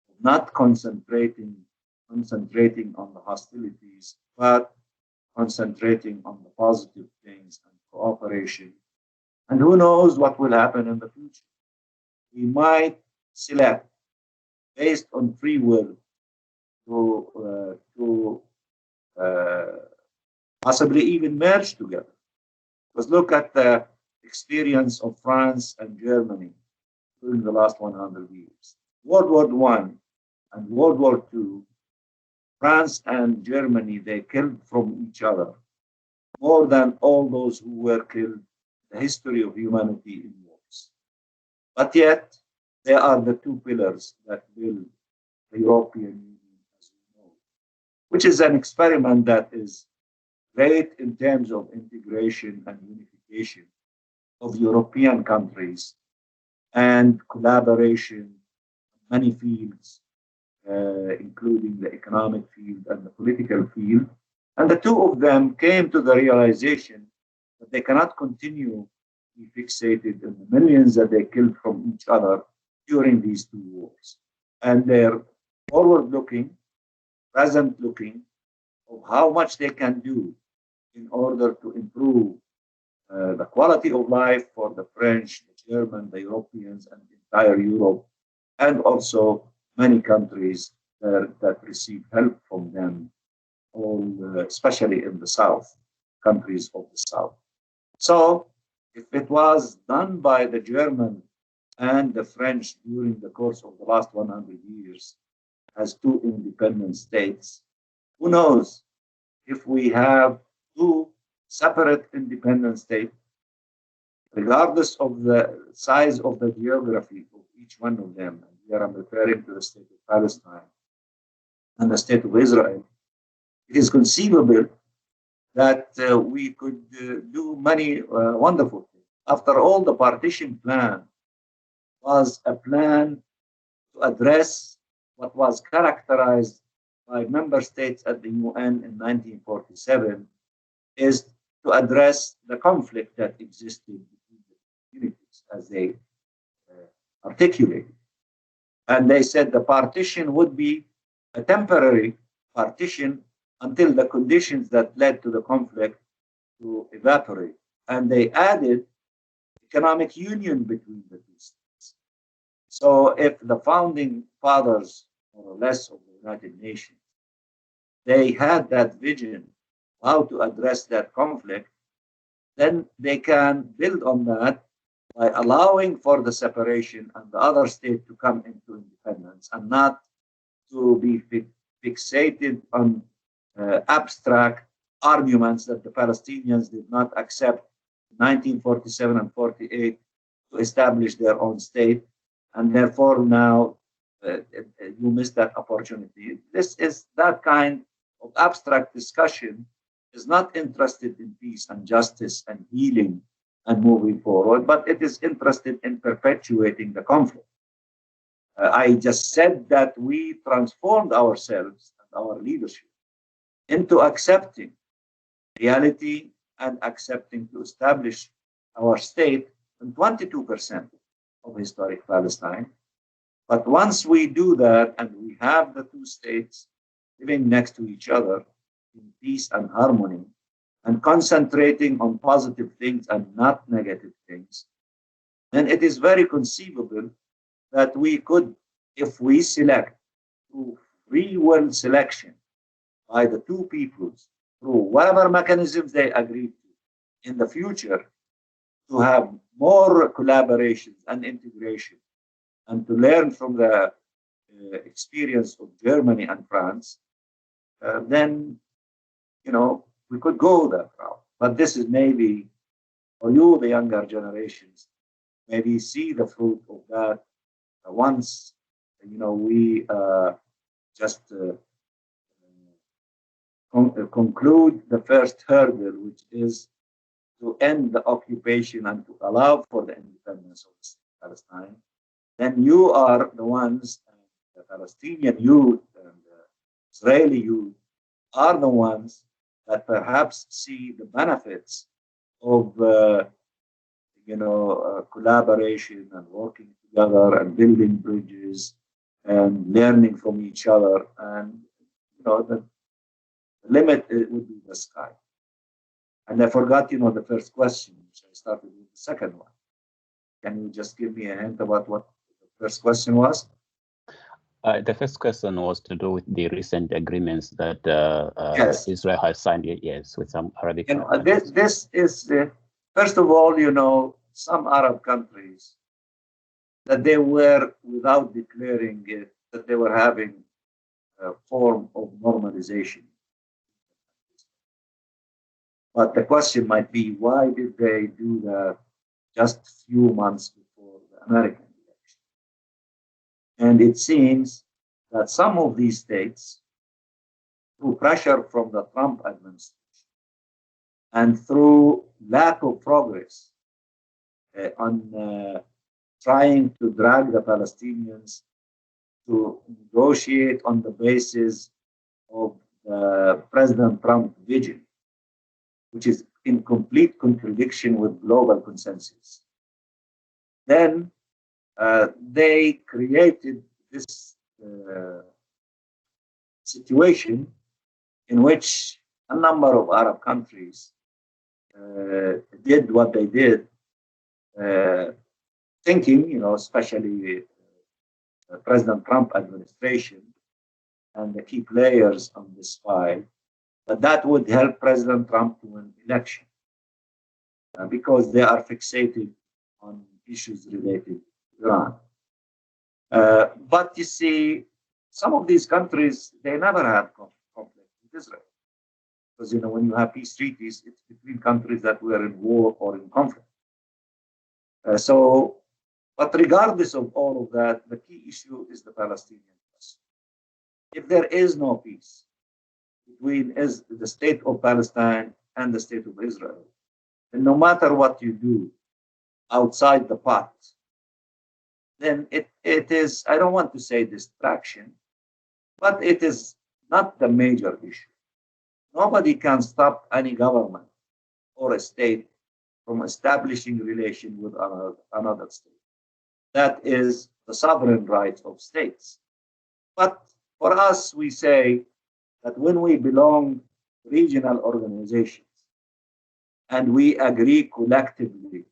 of not concentrating on the hostilities, but concentrating on the positive things and cooperation. And who knows what will happen in the future? We might select based on free will to possibly even merge together. Because look at the experience of France and Germany during the last 100 years. World War I and World War II, France and Germany, they killed from each other more than all those who were killed in the history of humanity in wars. But yet, they are the two pillars that build the European Union as we know, which is an experiment that is great in terms of integration and unification of European countries and collaboration in many fields, including the economic field and the political field. And the two of them came to the realization that they cannot continue to be fixated in the millions that they killed from each other during these two wars. And they're forward-looking, present-looking of how much they can do in order to improve the quality of life for the French, the German, the Europeans, and the entire Europe, and also many countries that receive help from them, especially in the South, countries of the South. So if it was done by the German and the French during the course of the last 100 years as two independent states, who knows if we have two separate independent states, regardless of the size of the geography of each one of them. And here I'm referring to the state of Palestine and the state of Israel. It is conceivable that we could do many wonderful things. After all, the Partition Plan was a plan to address what was characterized by member states at the UN in 1947 is to address the conflict that existed between the communities as they articulated. And they said the partition would be a temporary partition until the conditions that led to the conflict to evaporate. And they added economic union between the two states. So if the founding fathers, more or less, of the United Nations, they had that vision how to address that conflict, then they can build on that by allowing for the separation and the other state to come into independence and not to be fixated on abstract arguments that the Palestinians did not accept in 1947 and 48 to establish their own state, and therefore now you miss that opportunity. This is that kind of abstract discussion is not interested in peace and justice and healing and moving forward, but it is interested in perpetuating the conflict. I just said that we transformed ourselves and our leadership into accepting reality and accepting to establish our state in 22% of historic Palestine. But once we do that and we have the two states living next to each other in peace and harmony and concentrating on positive things and not negative things, then it is very conceivable that we could, if we select through free will selection by the two peoples, through whatever mechanisms they agree to in the future, to have more collaboration and integration and to learn from the experience of Germany and France, then, you know, we could go that route. But this is maybe, for you, the younger generations, maybe see the fruit of that once, you know, we just conclude the first hurdle, which is to end the occupation and to allow for the independence of Palestine. Then you are the ones, the Palestinian youth and the Israeli youth are the ones that perhaps see the benefits of collaboration and working together and building bridges and learning from each other. And the limit would be the sky. And I forgot, the first question, which I started with the second one. Can you just give me a hint about what the first question was? The first question was to do with the recent agreements that Yes. Israel has signed, yes, with some Arabic countries. This is, first of all, some Arab countries that they were, without declaring it, that they were having a form of normalization. But the question might be, why did they do that just a few months before the American election? And it seems that some of these states, through pressure from the Trump administration and through lack of progress on trying to drag the Palestinians to negotiate on the basis of President Trump's vision, which is in complete contradiction with global consensus. Then they created this situation in which a number of Arab countries did what they did, thinking, especially President Trump administration and the key players on this file, that would help President Trump to win election because they are fixated on issues related to Iran. But you see, some of these countries, they never had conflict with Israel. Because, when you have peace treaties, it's between countries that were in war or in conflict. But regardless of all of that, the key issue is the Palestinian question. If there is no peace between the state of Palestine and the state of Israel, then no matter what you do outside the pot, then it is, I don't want to say distraction, but it is not the major issue. Nobody can stop any government or a state from establishing relation with another state. That is the sovereign right of states. But for us, we say that when we belong to regional organizations and we agree collectively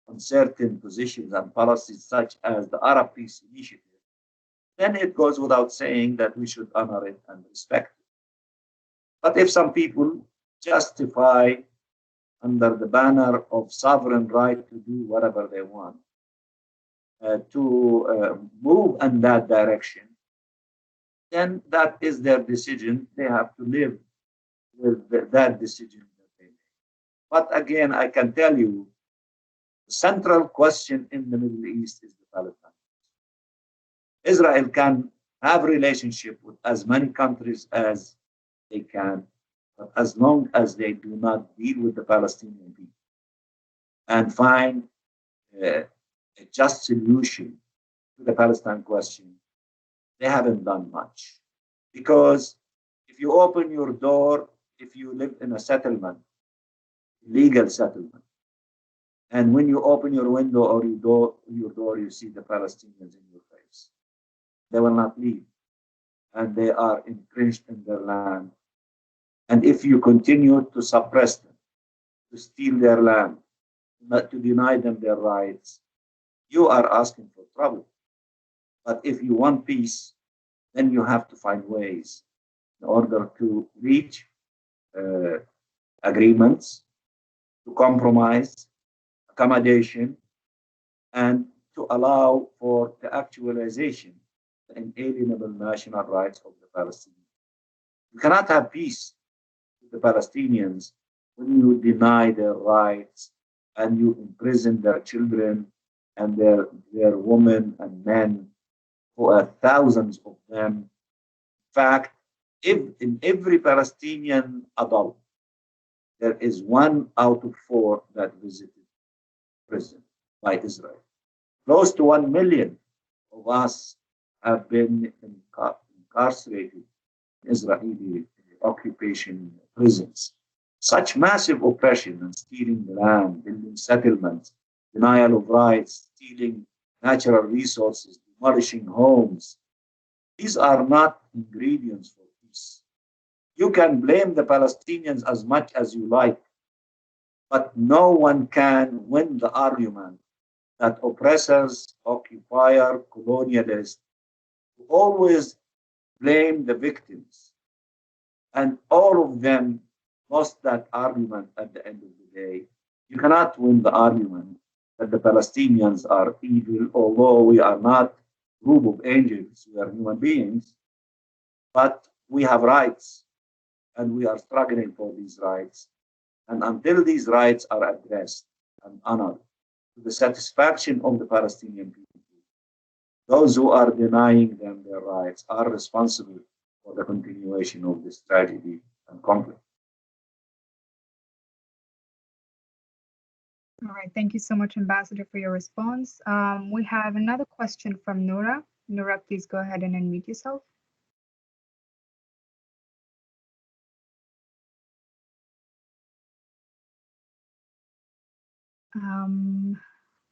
on certain positions and policies such as the Arab Peace Initiative, then it goes without saying that we should honor it and respect it. But if some people justify under the banner of sovereign right to do whatever they want, to move in that direction, then that is their decision. They have to live with that decision that they make. But again, I can tell you, the central question in the Middle East is the Palestinians. Israel can have relationship with as many countries as they can, but as long as they do not deal with the Palestinian people and find a just solution to the Palestine question, they haven't done much. Because if you open your door, if you live in a settlement, legal settlement, and when you open your window or your door, you see the Palestinians in your face, they will not leave. And they are entrenched in their land. And if you continue to suppress them, to steal their land, not to deny them their rights, you are asking for trouble. But if you want peace, then you have to find ways in order to reach agreements, to compromise, accommodation, and to allow for the actualization of the inalienable national rights of the Palestinians. You cannot have peace with the Palestinians when you deny their rights and you imprison their children and their women and men, who are thousands of them. In fact, if in every Palestinian adult, there is 1 out of 4 that visited prison by Israel. Close to 1 million of us have been incarcerated in Israeli occupation prisons. Such massive oppression and stealing the land, building settlements, denial of rights, stealing natural resources, demolishing homes, these are not ingredients for peace. You can blame the Palestinians as much as you like, but no one can win the argument that oppressors, occupier, colonialists always blame the victims. And all of them lost that argument at the end of the day. You cannot win the argument that the Palestinians are evil, although we are not a group of angels, we are human beings, but we have rights and we are struggling for these rights. And until these rights are addressed and honored to the satisfaction of the Palestinian people, those who are denying them their rights are responsible for the continuation of this tragedy and conflict. All right, thank you so much, Ambassador, for your response. We have another question from Noura. Noura, please go ahead and unmute yourself.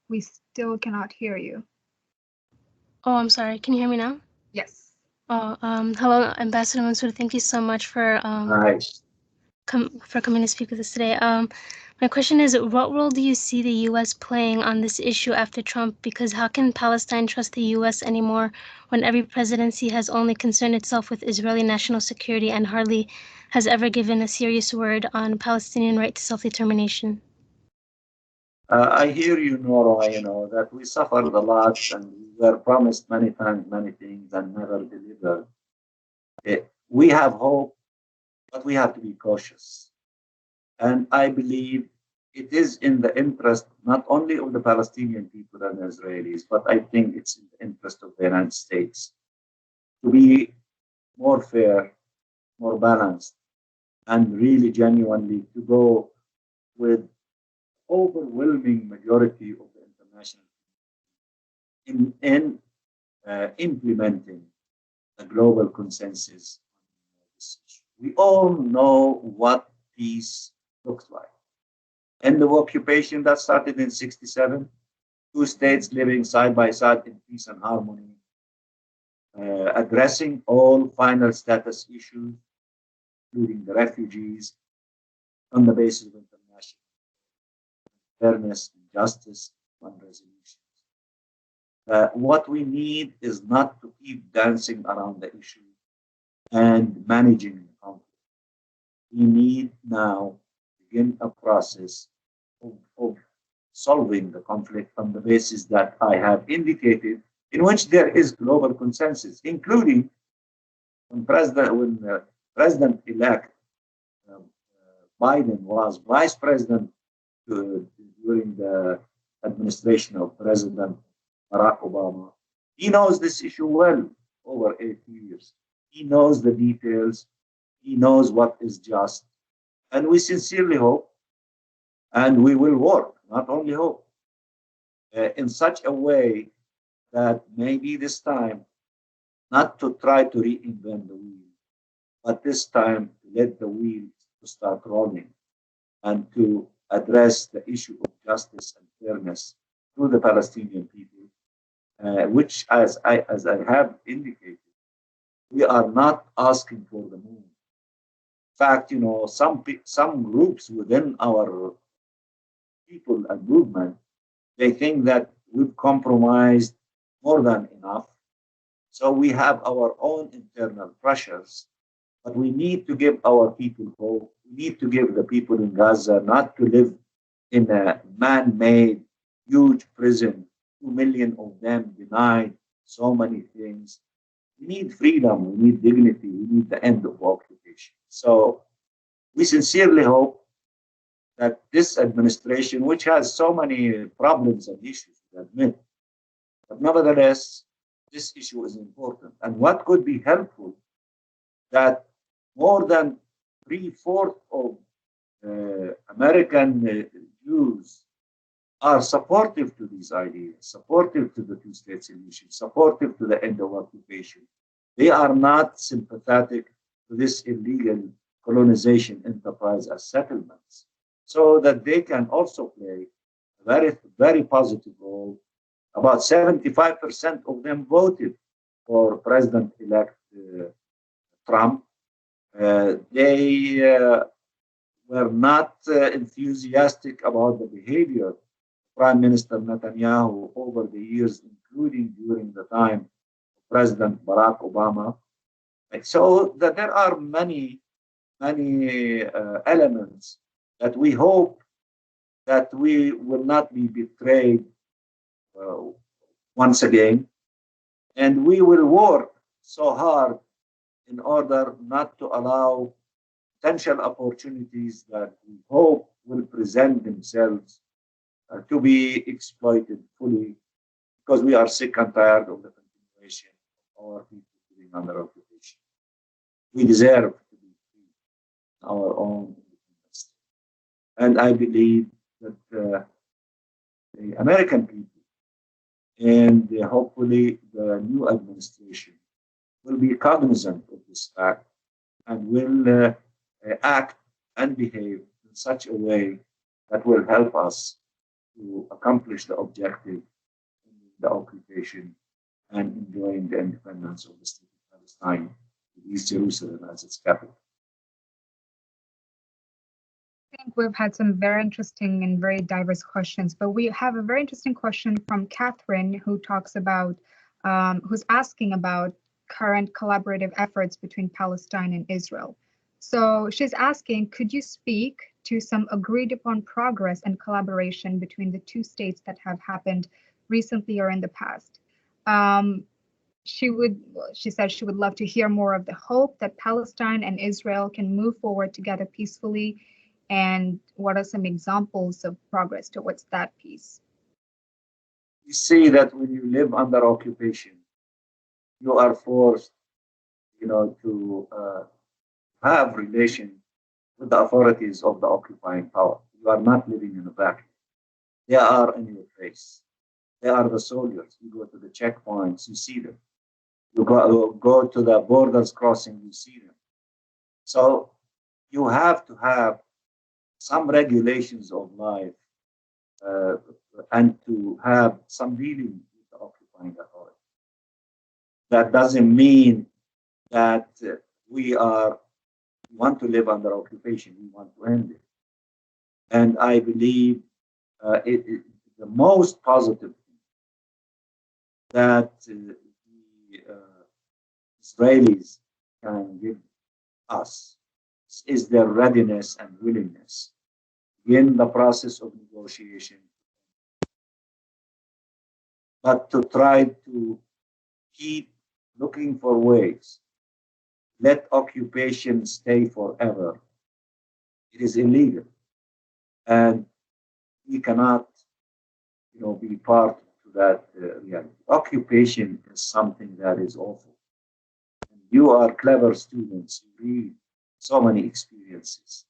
We still cannot hear you. Oh, I'm sorry. Can you hear me now? Yes. Oh, hello, Ambassador Mansour. Thank you so much for coming to speak with us today. My question is, what role do you see the U.S. playing on this issue after Trump? Because how can Palestine trust the U.S. anymore when every presidency has only concerned itself with Israeli national security and hardly has ever given a serious word on Palestinian right to self-determination? I hear you, Nora, that we suffered a lot and we were promised many times, many things and never delivered. We have hope, but we have to be cautious. And I believe it is in the interest not only of the Palestinian people and Israelis, but I think it's in the interest of the United States to be more fair, more balanced, and really genuinely to go with overwhelming majority of the international in implementing a global consensus on this issue. We all know what peace looks like. End of occupation that started in '67, 2 states living side by side in peace and harmony, addressing all final status issues, including the refugees, on the basis of international fairness, justice, and resolutions. What we need is not to keep dancing around the issue and managing the conflict. We need now to begin a process of solving the conflict on the basis that I have indicated, in which there is global consensus, including when President-elect Biden was Vice President during the administration of President Barack Obama. He knows this issue well over 8 years. He knows the details. He knows what is just. And we sincerely hope, and we will work, not only hope, in such a way that maybe this time, not to try to reinvent the wheel, but this time to let the wheel to start rolling and to address the issue of justice and fairness to the Palestinian people, which, as I have indicated, we are not asking for the moon. In fact, some groups within our people and movement, they think that we've compromised more than enough. So we have our own internal pressures, but we need to give our people hope. We need to give the people in Gaza not to live in a man-made huge prison, 2 million of them denied so many things. We need freedom, we need dignity, we need the end of occupation. So we sincerely hope that this administration, which has so many problems and issues to admit, but nevertheless, this issue is important. And what could be helpful, that more than 3/4 of American Jews are supportive to these ideas, supportive to the two-state solution, supportive to the end of occupation. They are not sympathetic to this illegal colonization enterprise as settlements, so that they can also play a very, very positive role. About 75% of them voted for President-elect Trump. They were not enthusiastic about the behavior of Prime Minister Netanyahu over the years, including during the time of President Barack Obama. So that there are many elements that we hope that we will not be betrayed once again, and we will work so hard in order not to allow potential opportunities that we hope will present themselves to be exploited fully, because we are sick and tired of the continuation of our people living under occupation. We deserve to be free in our own independence. And I believe that the American people and hopefully the new administration will be cognizant of this fact and will act and behave in such a way that will help us to accomplish the objective in the occupation and enjoying the independence of the state of Palestine, with East Jerusalem as its capital. I think we've had some very interesting and very diverse questions, but we have a very interesting question from Catherine, who talks about, who's asking about current collaborative efforts between Palestine and Israel. So she's asking, could you speak to some agreed upon progress and collaboration between the two states that have happened recently or in the past? She said she would love to hear more of the hope that Palestine and Israel can move forward together peacefully, and what are some examples of progress towards that peace? You see that when you live under occupation, you are forced, to have relation with the authorities of the occupying power. You are not living in a vacuum. They are in your face. They are the soldiers. You go to the checkpoints, you see them. You go to the borders crossing, you see them. So you have to have some regulations of life and to have some dealing with the occupying authority. That doesn't mean that we want to live under occupation. We want to end it. And I believe the most positive thing that the Israelis can give us is their readiness and willingness in the process of negotiation, but to try to keep looking for ways. Let occupation stay forever. It is illegal, and we cannot, be part of that reality. Occupation is something that is awful. And you are clever students. You read so many experiences.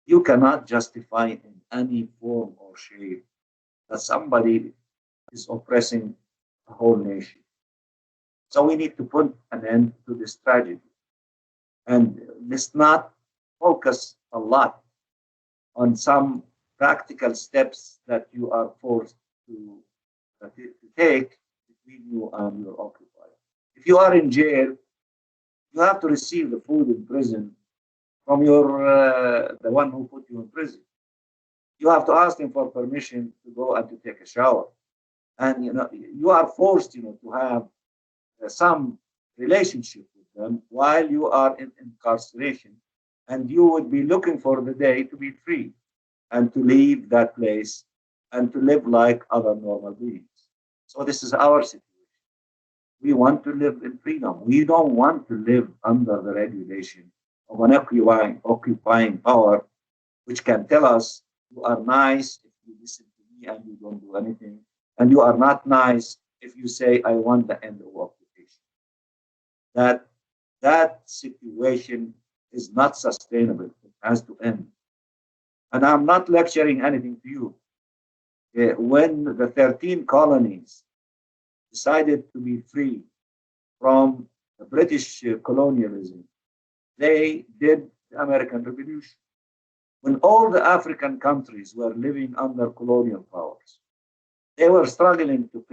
You cannot justify in any form or shape that somebody is oppressing a whole nation. So we need to put an end to this tragedy. And let's not focus a lot on some practical steps that you are forced to take between you and your occupier. If you are in jail, you have to receive the food in prison from the one who put you in prison. You have to ask him for permission to go and to take a shower. And you are forced to have some relationship with them while you are in incarceration, and you would be looking for the day to be free and to leave that place and to live like other normal beings. So this is our situation. We want to live in freedom. We don't want to live under the regulation of an occupying power, which can tell us you are nice if you listen to me and you don't do anything, and you are not nice if you say, I want the end of occupation. That situation is not sustainable. It has to end. And I'm not lecturing anything to you. When the 13 colonies decided to be free from the British colonialism, they did the American Revolution, when all the African countries were living under colonial powers. They were struggling to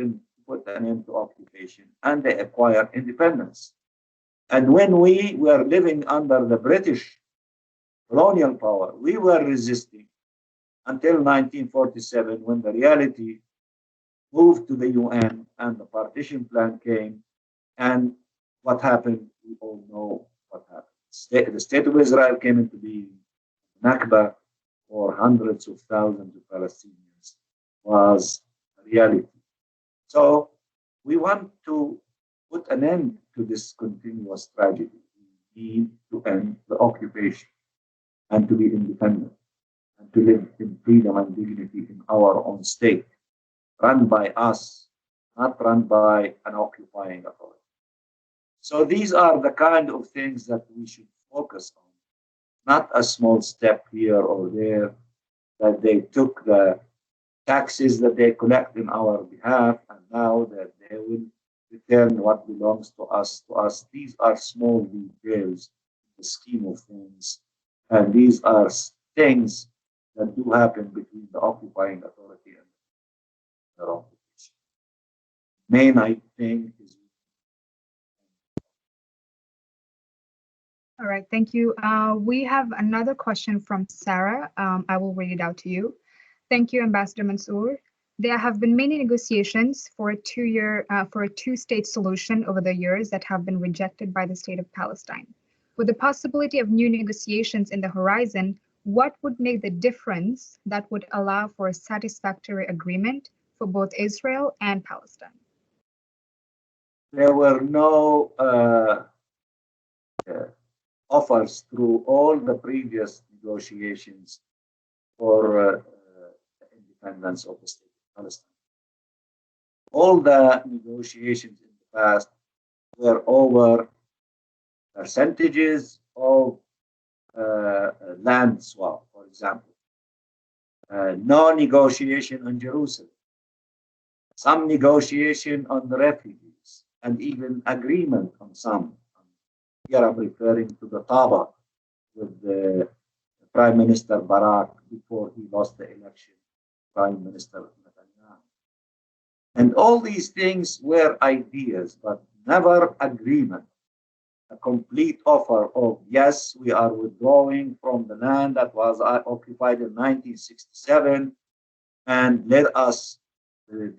put an end to occupation, and they acquired independence. And when we were living under the British colonial power, we were resisting until 1947, when the reality moved to the UN and the Partition Plan came. And what happened? We all know what happened. The State of Israel came into being. Nakba for hundreds of thousands of Palestinians was a reality. So we want to put an end to this continuous tragedy. We need to end the occupation and to be independent and to live in freedom and dignity in our own state, run by us, not run by an occupying authority. So these are the kind of things that we should focus on, not a small step here or there, that they took the taxes that they collect in our behalf, and now that they will return what belongs to us. These are small details in the scheme of things, and these are things that do happen between the occupying authority and their occupation. Main, I think, is. All right, thank you. We have another question from Sarah. I will read it out to you. Thank you, Ambassador Mansour. There have been many negotiations for a two-state solution over the years that have been rejected by the state of Palestine. With the possibility of new negotiations in the horizon, what would make the difference that would allow for a satisfactory agreement for both Israel and Palestine? There were no offers through all the previous negotiations for the independence of the state of Palestine. All the negotiations in the past were over percentages of land swap, for example. No negotiation on Jerusalem. Some negotiation on the refugees, and even agreement on some. Here I'm referring to the Taba with the Prime Minister Barak before he lost the election, Prime Minister Netanyahu. And all these things were ideas, but never agreement. A complete offer of, yes, we are withdrawing from the land that was occupied in 1967, and let us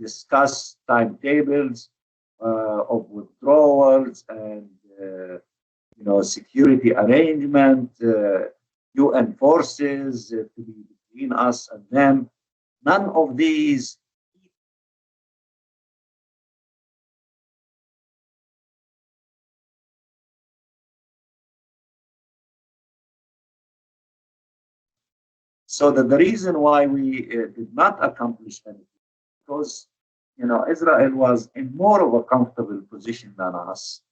discuss timetables of withdrawals and security arrangement, UN forces to be between us and them. None of these. So that the reason why we did not accomplish anything, because Israel was in more of a comfortable position than us.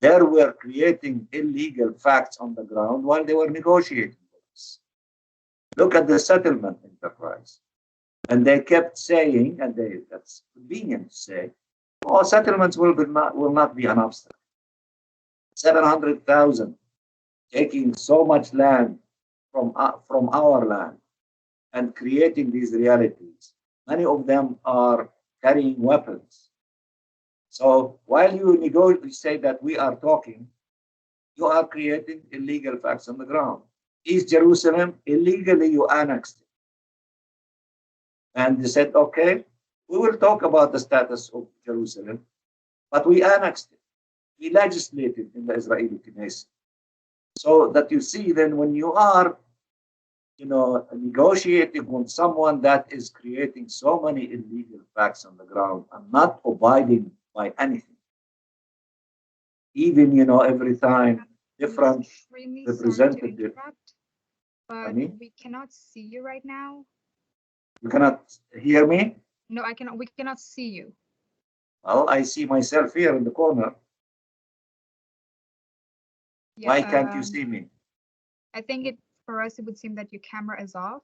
They were creating illegal facts on the ground while they were negotiating with us. Look at the settlement enterprise. And they kept saying, and that's convenient to say, oh, settlements will not be an obstacle. 700,000 taking so much land from our land and creating these realities. Many of them are carrying weapons. So while you say that we are talking, you are creating illegal facts on the ground. East Jerusalem, illegally you annexed it. And they said, okay, we will talk about the status of Jerusalem, but we annexed it. We legislated in the Israeli Knesset. So that you see then when you are negotiating with someone that is creating so many illegal facts on the ground and not abiding by anything. Even, every time different representatives. But we cannot see you right now. You cannot hear me? No, we cannot see you. Well, I see myself here in the corner. Yeah, why can't you see me? I think for us, it would seem that your camera is off.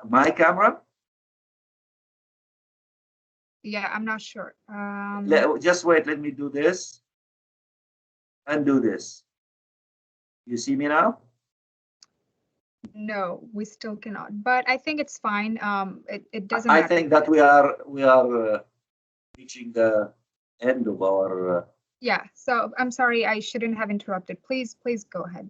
My camera? Yeah, I'm not sure. Just wait, let me do this and do this. You see me now? No, we still cannot. But I think it's fine. It doesn't I matter. think that we are reaching the end of our. Yeah. So I'm sorry, I shouldn't have interrupted. Please go ahead.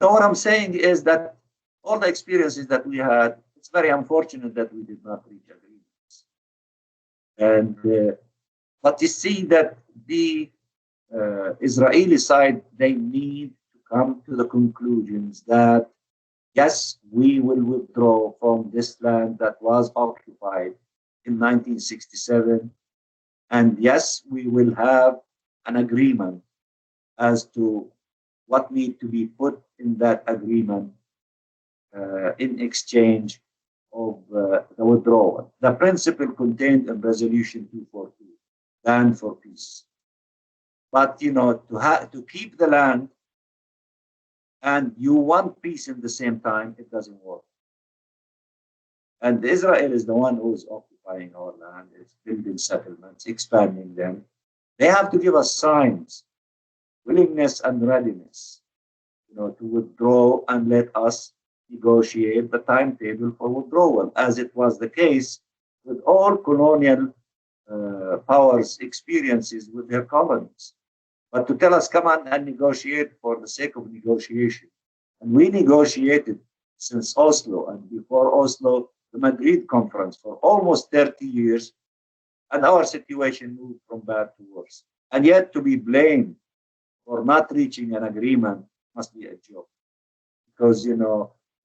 So what I'm saying is that all the experiences that we had, it's very unfortunate that we did not reach agreements. And but you see that the Israeli side, they need to come to the conclusions that yes, we will withdraw from this land that was occupied in 1967, and yes, we will have an agreement as to what need to be put in that agreement in exchange of the withdrawal. The principle contained in Resolution 242, land for peace. But to keep the land and you want peace in the same time, it doesn't work. And Israel is the one who is occupying our land, it's building settlements, expanding them. They have to give us signs, willingness and readiness, to withdraw and let us negotiate the timetable for withdrawal, as it was the case with all colonial powers' experiences with their colonies. But to tell us, come on and negotiate for the sake of negotiation. And we negotiated since Oslo, and before Oslo, the Madrid conference, for almost 30 years, and our situation moved from bad to worse. And yet to be blamed for not reaching an agreement must be a joke. Because,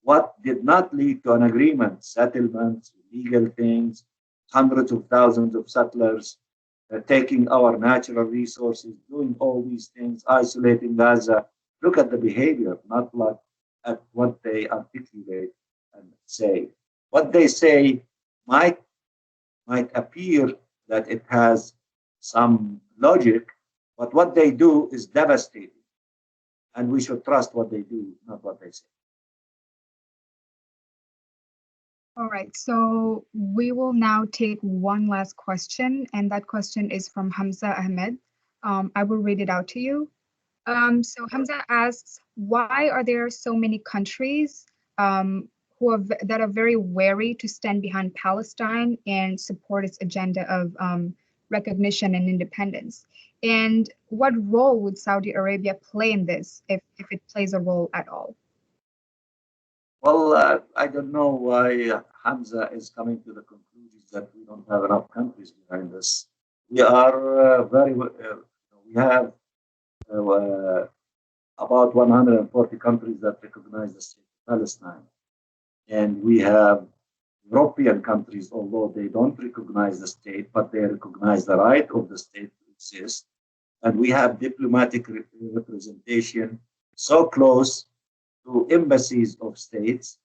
what did not lead to an agreement? Settlements, legal things, hundreds of thousands of settlers, taking our natural resources, doing all these things, isolating Gaza. Look at the behavior, not like at what they articulate and say. What they say might appear that it has some logic, but what they do is devastating. And we should trust what they do, not what they say. All right, so we will now take one last question, and that question is from Hamza Ahmed. I will read it out to you. So Hamza asks, why are there so many countries that are very wary to stand behind Palestine and support its agenda of recognition and independence? And what role would Saudi Arabia play in this, if it plays a role at all? Well, I don't know why Hamza is coming to the conclusion that we don't have enough countries behind us. We are we have about 140 countries that recognize the state of Palestine. And we have European countries, although they don't recognize the state, but they recognize the right of the state to exist. And we have diplomatic representation so close to embassies of states,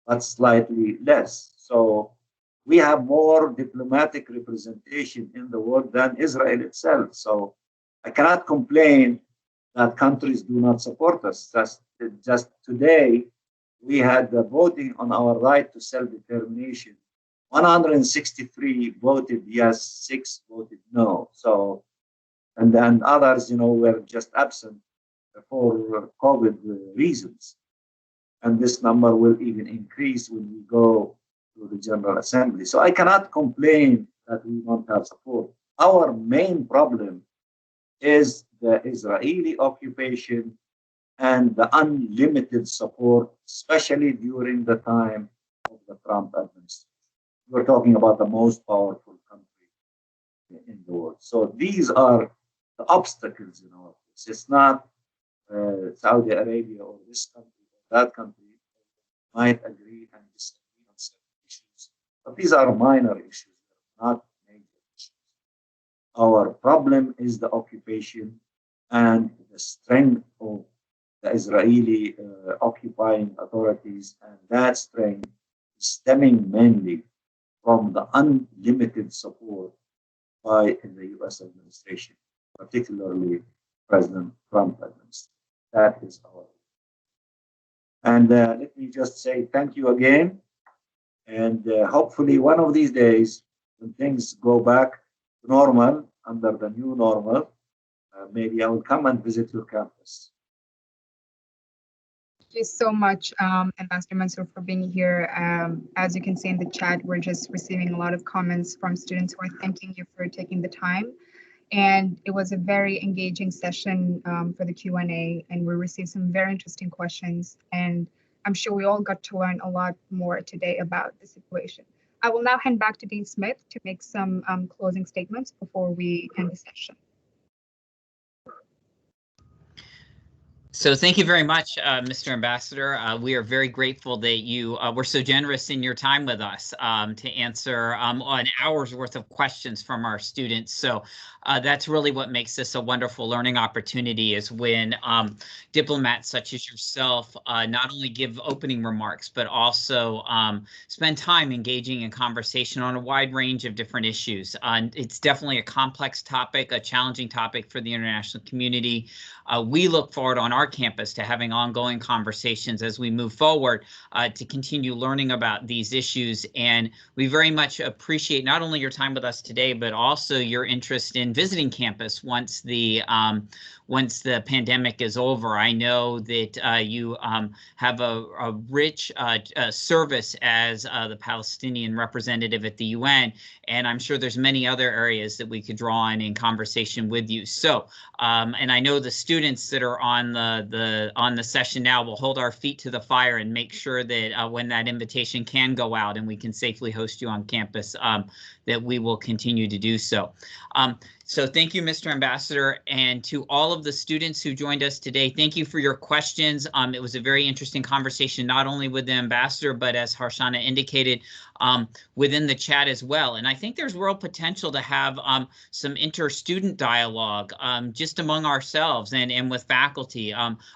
but slightly less. So we have more diplomatic representation in the world than Israel itself. So I cannot complain that countries do not support us. Just today, we had the voting on our right to self-determination. 163 voted yes, 6 voted no. So, and then others, were just absent for COVID reasons. And this number will even increase when we go to the General Assembly. So I cannot complain that we don't have support. Our main problem is the Israeli occupation and the unlimited support, especially during the time of the Trump administration. We're talking about the most powerful country in the world. So these are the obstacles in our case. It's not Saudi Arabia or this country or that country might agree and disagree on certain issues, but these are minor issues, not major issues. Our problem is the occupation and the strength of the Israeli occupying authorities, and that strength is stemming mainly from the unlimited support by the US administration, particularly President Trump administration. That is our. And let me just say thank you again. And hopefully one of these days, when things go back to normal, under the new normal, maybe I will come and visit your campus. you so much, Ambassador Mansour, for being here. As you can see in the chat, we're just receiving a lot of comments from students who are thanking you for taking the time. And it was a very engaging session for the Q&A, and we received some very interesting questions. And I'm sure we all got to learn a lot more today about the situation. I will now hand back to Dean Smith to make some closing statements before we end the session. So thank you very much, Mr. Ambassador. We are very grateful that you were so generous in your time with us to answer an hour's worth of questions from our students. So that's really what makes this a wonderful learning opportunity, is when diplomats such as yourself not only give opening remarks, but also spend time engaging in conversation on a wide range of different issues. It's definitely a complex topic, a challenging topic for the international community. We look forward on our campus to having ongoing conversations as we move forward to continue learning about these issues. And we very much appreciate not only your time with us today, but also your interest in visiting campus once the pandemic is over. I know that you have a rich service as the Palestinian representative at the UN, and I'm sure there's many other areas that we could draw on in conversation with you. So, and I know the students that are on the session now will hold our feet to the fire and make sure that when that invitation can go out and we can safely host you on campus, that we will continue to do so. So thank you, Mr. Ambassador, and to all of the students who joined us today, thank you for your questions. It was a very interesting conversation, not only with the ambassador, but as Harshana indicated, within the chat as well. And I think there's real potential to have some inter-student dialogue just among ourselves and with faculty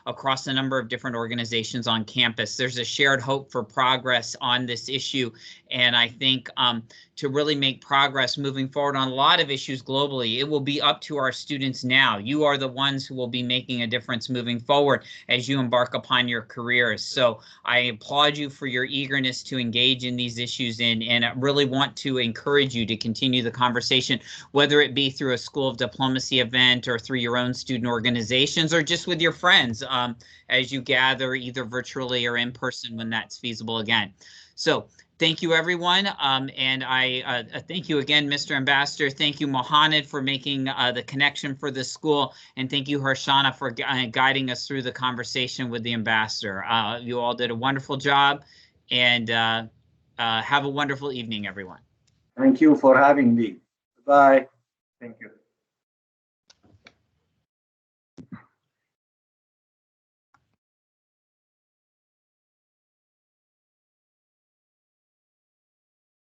across a number of different organizations on campus. There's a shared hope for progress on this issue, and I think to really make progress moving forward on a lot of issues globally, it will be up to our students now. You are the ones who will be making a difference moving forward as you embark upon your careers. So I applaud you for your eagerness to engage in these issues, and I really want to encourage you to continue the conversation, whether it be through a School of Diplomacy event or through your own student organizations or just with your friends as you gather either virtually or in person when that's feasible again. So thank you, everyone. And I thank you again, Mr. Ambassador. Thank you, Mohanad, for making the connection for the school. And thank you, Harshana, for guiding us through the conversation with the ambassador. You all did a wonderful job, and have a wonderful evening, everyone. Thank you for having me. Bye. Thank you.